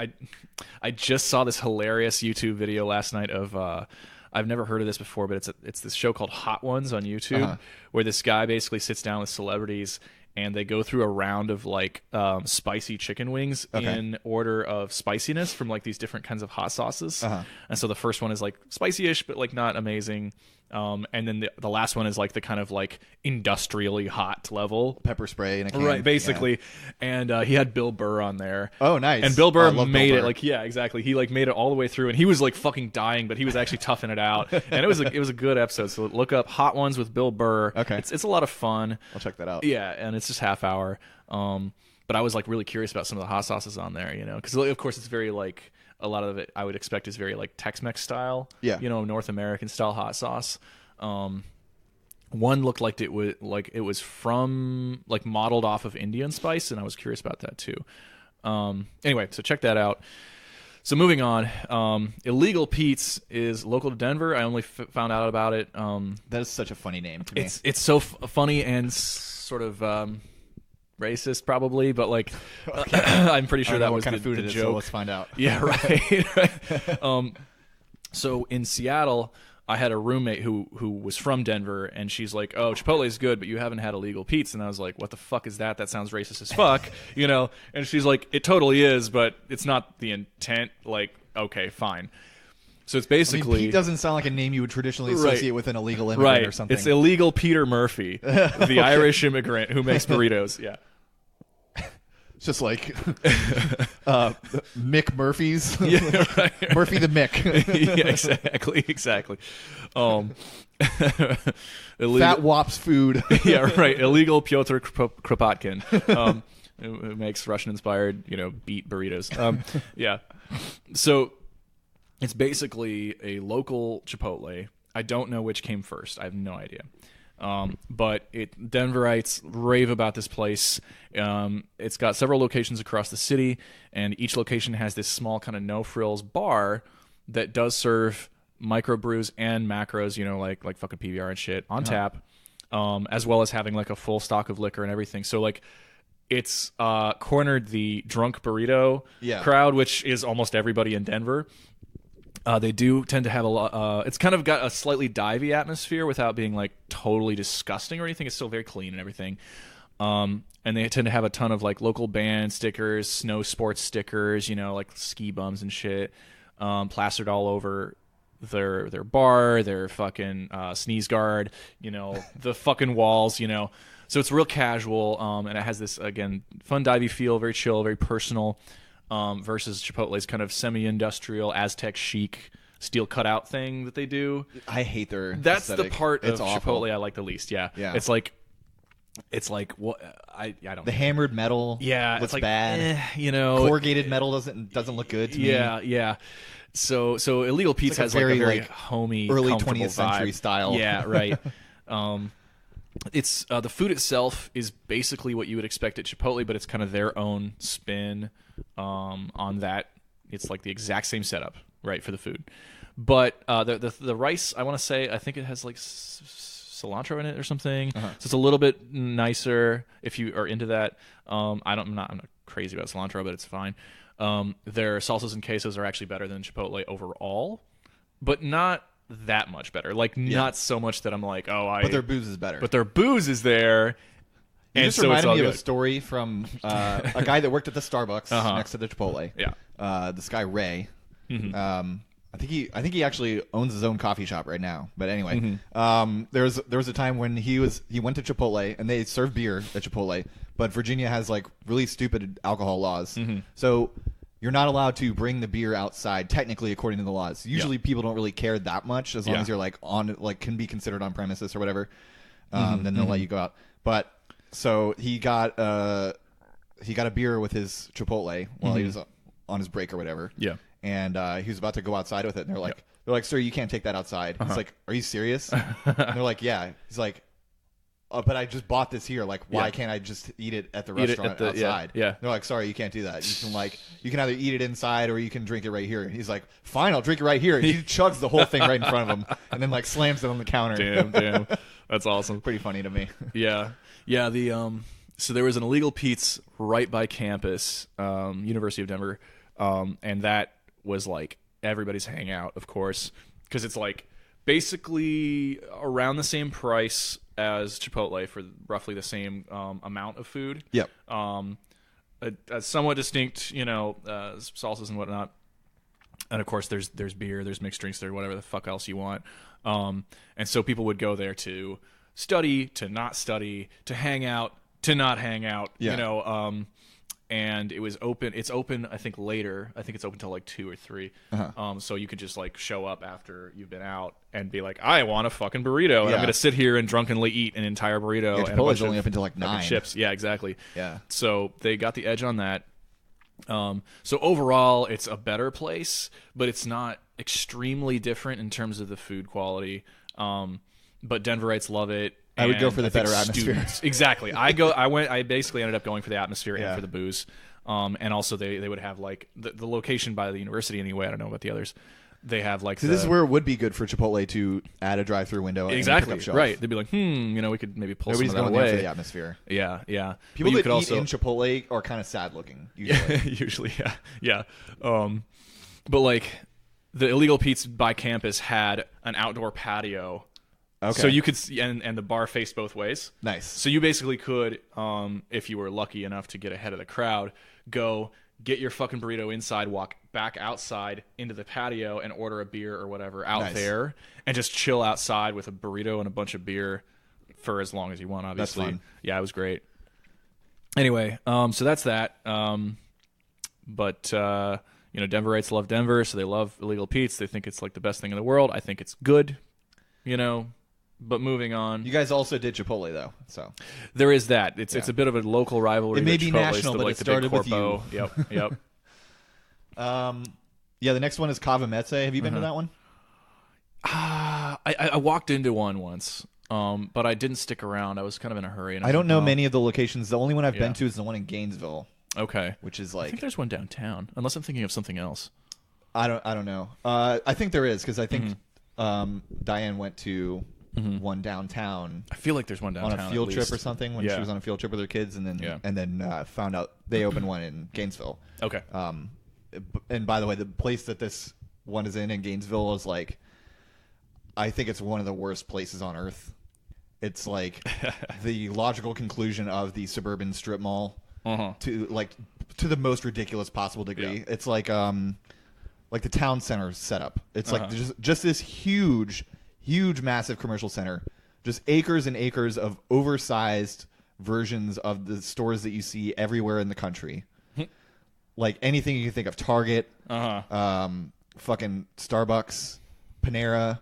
I just saw this hilarious YouTube video last night of. I've never heard of this before, but it's this show called Hot Ones on YouTube, where this guy basically sits down with celebrities and they go through a round of like spicy chicken wings in order of spiciness from like these different kinds of hot sauces. And so the first one is like spicy-ish, but like not amazing. And then the last one is like the kind of like industrially hot level. Pepper spray in a can. Right, basically. Yeah. And he had Bill Burr on there. Oh, nice. And Bill Burr made it like, yeah, exactly. He like made it all the way through, and he was like fucking dying, but he was actually toughing it out. And it was a good episode. So look up Hot Ones with Bill Burr. Okay. It's a lot of fun. I'll check that out. Yeah, and it's just half hour. But I was like really curious about some of the hot sauces on there, because of course it's very like a lot of it I would expect is very like Tex-Mex style. Yeah. North American style hot sauce. One looked like it was from like modeled off of Indian spice, and I was curious about that too. Anyway, so check that out. So moving on, Illegal Pete's is local to Denver. I only found out about it. That is such a funny name to me. It's so funny and sort of racist, probably, but like I'm pretty sure that was kind of food the it is, joke. so let's find out. Yeah, right. So in Seattle, I had a roommate who was from Denver, and she's like, "Oh, Chipotle is good, but you haven't had Illegal Pete's." And I was like, "What the fuck is that? That sounds racist as fuck," And she's like, "It totally is, but it's not the intent." Like, okay, fine. So it's basically Pete doesn't sound like a name you would traditionally associate with an illegal immigrant or something. It's Illegal Peter Murphy, the Irish immigrant who makes burritos. Yeah. It's just like Mick Murphy's. Yeah, right. Murphy the Mick. Yeah, exactly. Fat Wops food. Yeah, right. Illegal Pyotr Kropotkin, who makes Russian-inspired, beet burritos. Yeah. So it's basically a local Chipotle. I don't know which came first. I have no idea. But Denverites rave about this place. It's got several locations across the city, and each location has this small kind of no-frills bar that does serve microbrews and macros, like fucking PBR and shit on tap, as well as having like a full stock of liquor and everything. So like it's cornered the drunk burrito crowd, which is almost everybody in Denver. They do tend to have a lot. It's kind of got a slightly divey atmosphere without being like totally disgusting or anything. It's still very clean and everything. And they tend to have a ton of like local band stickers, snow sports stickers, like ski bums and shit, plastered all over their bar, their fucking sneeze guard, the fucking walls, So it's real casual, and it has this again fun divey feel, very chill, very personal. Versus Chipotle's kind of semi-industrial Aztec chic steel cutout thing that they do. I hate their That's aesthetic. the part It's of awful. Chipotle I like the least. Yeah. Yeah. It's like what I don't. The hammered metal. Yeah, looks it's like bad. Corrugated metal doesn't look good to me. Yeah. So Illegal Pete's like has very, like a very like, homey, early comfortable 20th century vibe. style. Yeah, right. It's the food itself is basically what you would expect at Chipotle, but it's kind of their own spin on that. It's like the exact same setup, right, for the food. But the rice, I want to say, I think it has like cilantro in it or something. So it's a little bit nicer if you are into that. I'm not crazy about cilantro, but it's fine. Their salsas and quesos are actually better than Chipotle overall, but not that much better. Like not so much that I'm like, But their booze is better. But their booze is there. You and just so reminded it's me all of good. a story from a guy that worked at the Starbucks next to the Chipotle. Yeah. This guy Ray. I think he actually owns his own coffee shop right now. But anyway, there was a time when he went to Chipotle and they serve beer at Chipotle, but Virginia has like really stupid alcohol laws. So you're not allowed to bring the beer outside technically according to the laws. Usually people don't really care that much as long as you're like on like can be considered on premises or whatever. Then they'll let you go out. But so he got a beer with his Chipotle while he was on his break or whatever. Yeah. And he was about to go outside with it, and they're like, "Sir, you can't take that outside." He's like, "Are you serious?" And they're like, "Yeah." He's like, "But I just bought this here. Like, why can't I just eat it at the restaurant outside?" Yeah. They're like, "Sorry, you can't do that. You can either eat it inside or you can drink it right here." And he's like, "Fine, I'll drink it right here." And he chugs the whole thing right in front of him, and then like slams it on the counter. Damn, that's awesome. Pretty funny to me. Yeah. So there was an illegal Pete's right by campus, University of Denver, and that was like everybody's hangout, of course, because it's like basically around the same price as Chipotle for roughly the same amount of food. Yep. A somewhat distinct, salsas and whatnot, and of course there's beer, there's mixed drinks there, whatever the fuck else you want. And so people would go there to study, to not study, to hang out, to not hang out. And it was open. It's open, I think, later. I think it's open till like 2 or 3. So you could just like show up after you've been out and be like, I want a fucking burrito, and I'm gonna sit here and drunkenly eat an entire burrito. Yeah, Chipotle's only up until like 9. Chips. Yeah, exactly. Yeah. So they got the edge on that. So overall, it's a better place, but it's not extremely different in terms of the food quality. But Denverites love it. I would go for the better atmosphere. Exactly. I basically ended up going for the atmosphere and for the booze. And also they would have like the location by the university anyway. I don't know about the others. They have like this is where it would be good for Chipotle to add a drive-through window. Exactly. And pick up Right. They'd be like, we could maybe pull Nobody's some of that going away. there for the atmosphere. Yeah. People that eat in Chipotle are kind of sad looking. Usually, yeah. But like the illegal Pete's by campus had an outdoor patio. Okay. So you could see, and the bar faced both ways. Nice. So you basically could, if you were lucky enough to get ahead of the crowd, go get your fucking burrito inside, walk back outside into the patio, and order a beer or whatever out there, and just chill outside with a burrito and a bunch of beer for as long as you want. Obviously, that's fun. Yeah, it was great. Anyway, so that's that. But Denverites love Denver, so they love illegal Pete's. They think it's like the best thing in the world. I think it's good. But moving on. You guys also did Chipotle, though. So there is that. It's a bit of a local rivalry. It may be national, but like it started with you. Yep. The next one is Cava Mezze. Have you been to that one? I walked into one once, but I didn't stick around. I was kind of in a hurry. And I don't know many of the locations. The only one I've been to is the one in Gainesville. Okay. Which is like... I think there's one downtown, unless I'm thinking of something else. I don't know. I think there is, because I think Diane went to... one downtown. I feel like there's one downtown on a field trip or something when she was on a field trip with her kids, and then found out they opened one in Gainesville. Okay. And by the way, the place that this one is in Gainesville is like, I think it's one of the worst places on earth. It's like the logical conclusion of the suburban strip mall to the most ridiculous possible degree. Yeah. It's like the town center setup. It's like just this huge, massive commercial center, just acres and acres of oversized versions of the stores that you see everywhere in the country. Like anything you can think of, Target, fucking Starbucks, Panera,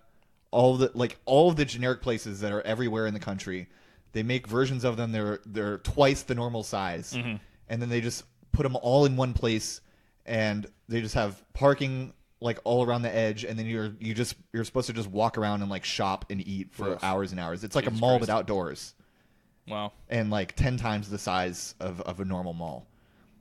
all of the generic places that are everywhere in the country. They make versions of them. They're twice the normal size, and then they just put them all in one place, and they just have parking like all around the edge, and then you're supposed to just walk around and like shop and eat for hours and hours. It's like a mall but outdoors. Wow. And like 10 times the size of a normal mall.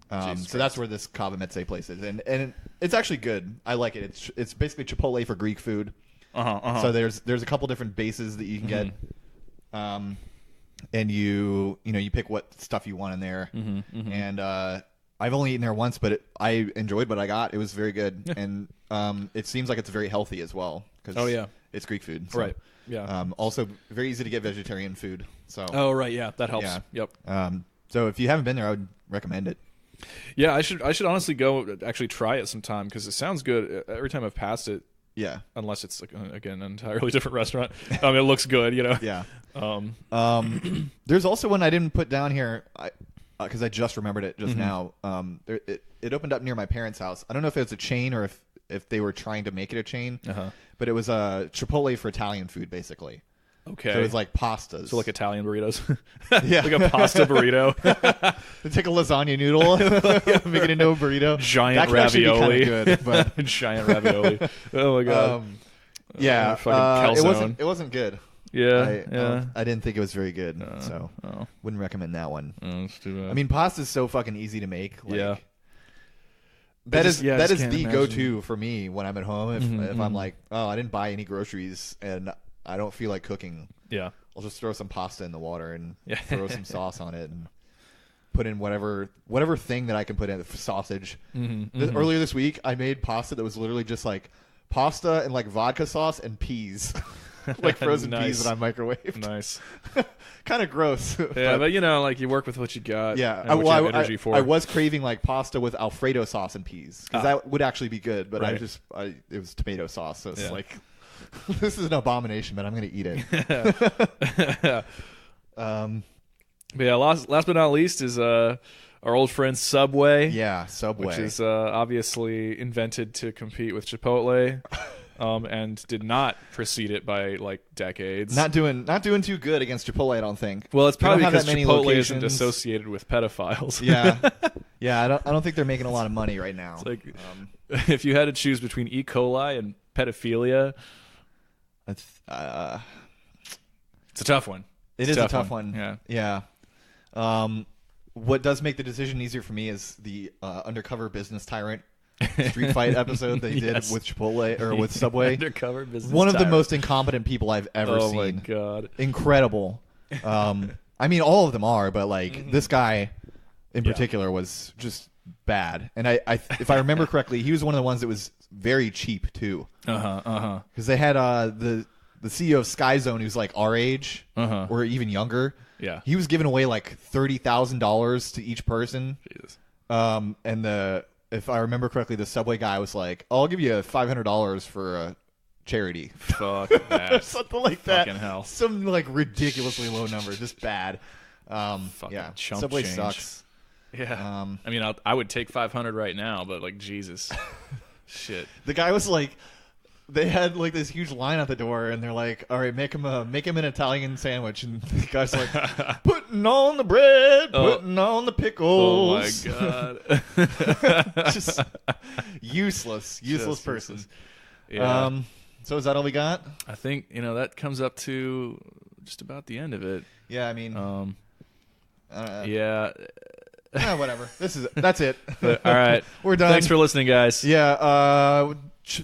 So that's where this Cava Mezze place is, and it's actually good. I like it. It's basically Chipotle for Greek food. So there's a couple different bases that you can get, and you pick what stuff you want in there. And I've only eaten there once, but I enjoyed what I got. It was very good, and it seems like it's very healthy as well. Cause it's Greek food, so. Right? Yeah. Also, very easy to get vegetarian food. So. Oh right, yeah, that helps. Yeah. Yep. So if you haven't been there, I would recommend it. Yeah, I should honestly go actually try it sometime because it sounds good. Every time I've passed it, Yeah. Unless it's like, again, an entirely different restaurant. It looks good, Yeah. There's also one I didn't put down here because I just remembered it just now. It opened up near my parents' house. I don't know if it was a chain or if they were trying to make it a chain, but it was a Chipotle for Italian food, basically. Okay. So it was like pastas. So like Italian burritos. Yeah. Like a pasta burrito. They take a lasagna noodle, make it into a burrito. Giant that ravioli. Good, but giant ravioli. Oh my god. Yeah. Fucking calzone. It wasn't good. Yeah. I didn't think it was very good, so wouldn't recommend that one. Oh, that's too bad. I mean, pasta's so fucking easy to make. Like, yeah. That is the imagine. go-to for me when I'm at home. If I'm like, oh, I didn't buy any groceries and I don't feel like cooking. Yeah. I'll just throw some pasta in the water and throw some sauce on it and put in whatever thing that I can put in. Sausage. Earlier this week, I made pasta that was literally just like pasta and like vodka sauce and peas. Like frozen peas that I microwaved. Nice. Kind of gross. Yeah, but like you work with what you got. Yeah, and what you have energy for. I was craving like pasta with Alfredo sauce and peas because that would actually be good. But right. it was tomato sauce, so it's like this is an abomination, but I'm gonna eat it. But yeah, last but not least is our old friend Subway. Yeah, Subway, which is obviously invented to compete with Chipotle. And did not precede it by like decades. Not doing too good against Chipotle, I don't think. Well, it's probably because Chipotle locations. Isn't associated with pedophiles. Yeah. I don't think they're making a lot of money right now. It's like if you had to choose between E. coli and pedophilia, it's a tough one. It is a tough one. Yeah. What does make the decision easier for me is the undercover business tyrant street fight episode they did with Chipotle or with Subway. Undercover business One of tyrant. the most incompetent people I've ever seen. Oh my god. Incredible. I mean, all of them are, but like this guy in particular was just bad. And I if I remember correctly, he was one of the ones that was very cheap too. Because they had the CEO of Sky Zone, who's like our age or even younger. Yeah. He was giving away like $30,000 to each person. Jesus. And if I remember correctly, the Subway guy was like, I'll give you $500 for a charity. Fuck that. Something like that. Fucking hell. Some like ridiculously low number. Just bad. Fucking chump Subway change. sucks. Yeah. I mean, I would take 500 right now, but like, Jesus. Shit. The guy was like, they had like this huge line at the door, and they're like, "All right, make him an Italian sandwich." And the guy's like, "Putting on the bread, putting on the pickles." Oh my god, just useless person. Useless. Yeah. So is that all we got? I think that comes up to just about the end of it. Yeah, I mean, yeah. Whatever. That's it. But, all right, we're done. Thanks for listening, guys. Yeah.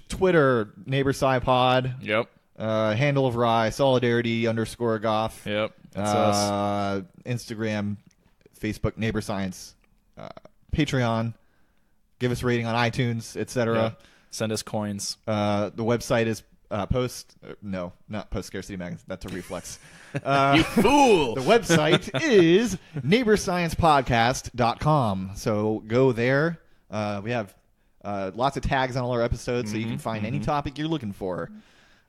Twitter, NeighborSciPod. Yep. Handle of Rye, Solidarity_Goth. Yep. That's us. Instagram, Facebook, Neighbor Science. Patreon. Give us a rating on iTunes, etc. Yeah. Send us coins. The website is not Post Scarcity Magazine. That's a reflex. You fool! The website is neighborsciencepodcast.com. So go there. We have lots of tags on all our episodes, so you can find any topic you're looking for.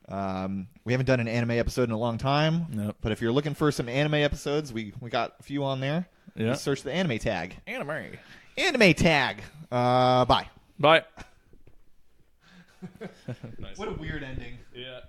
We haven't done an anime episode in a long time. Nope. But if you're looking for some anime episodes, we got a few on there. Yeah. Just search the anime tag. Anime tag. Bye. Bye. Nice. What a weird ending. Yeah.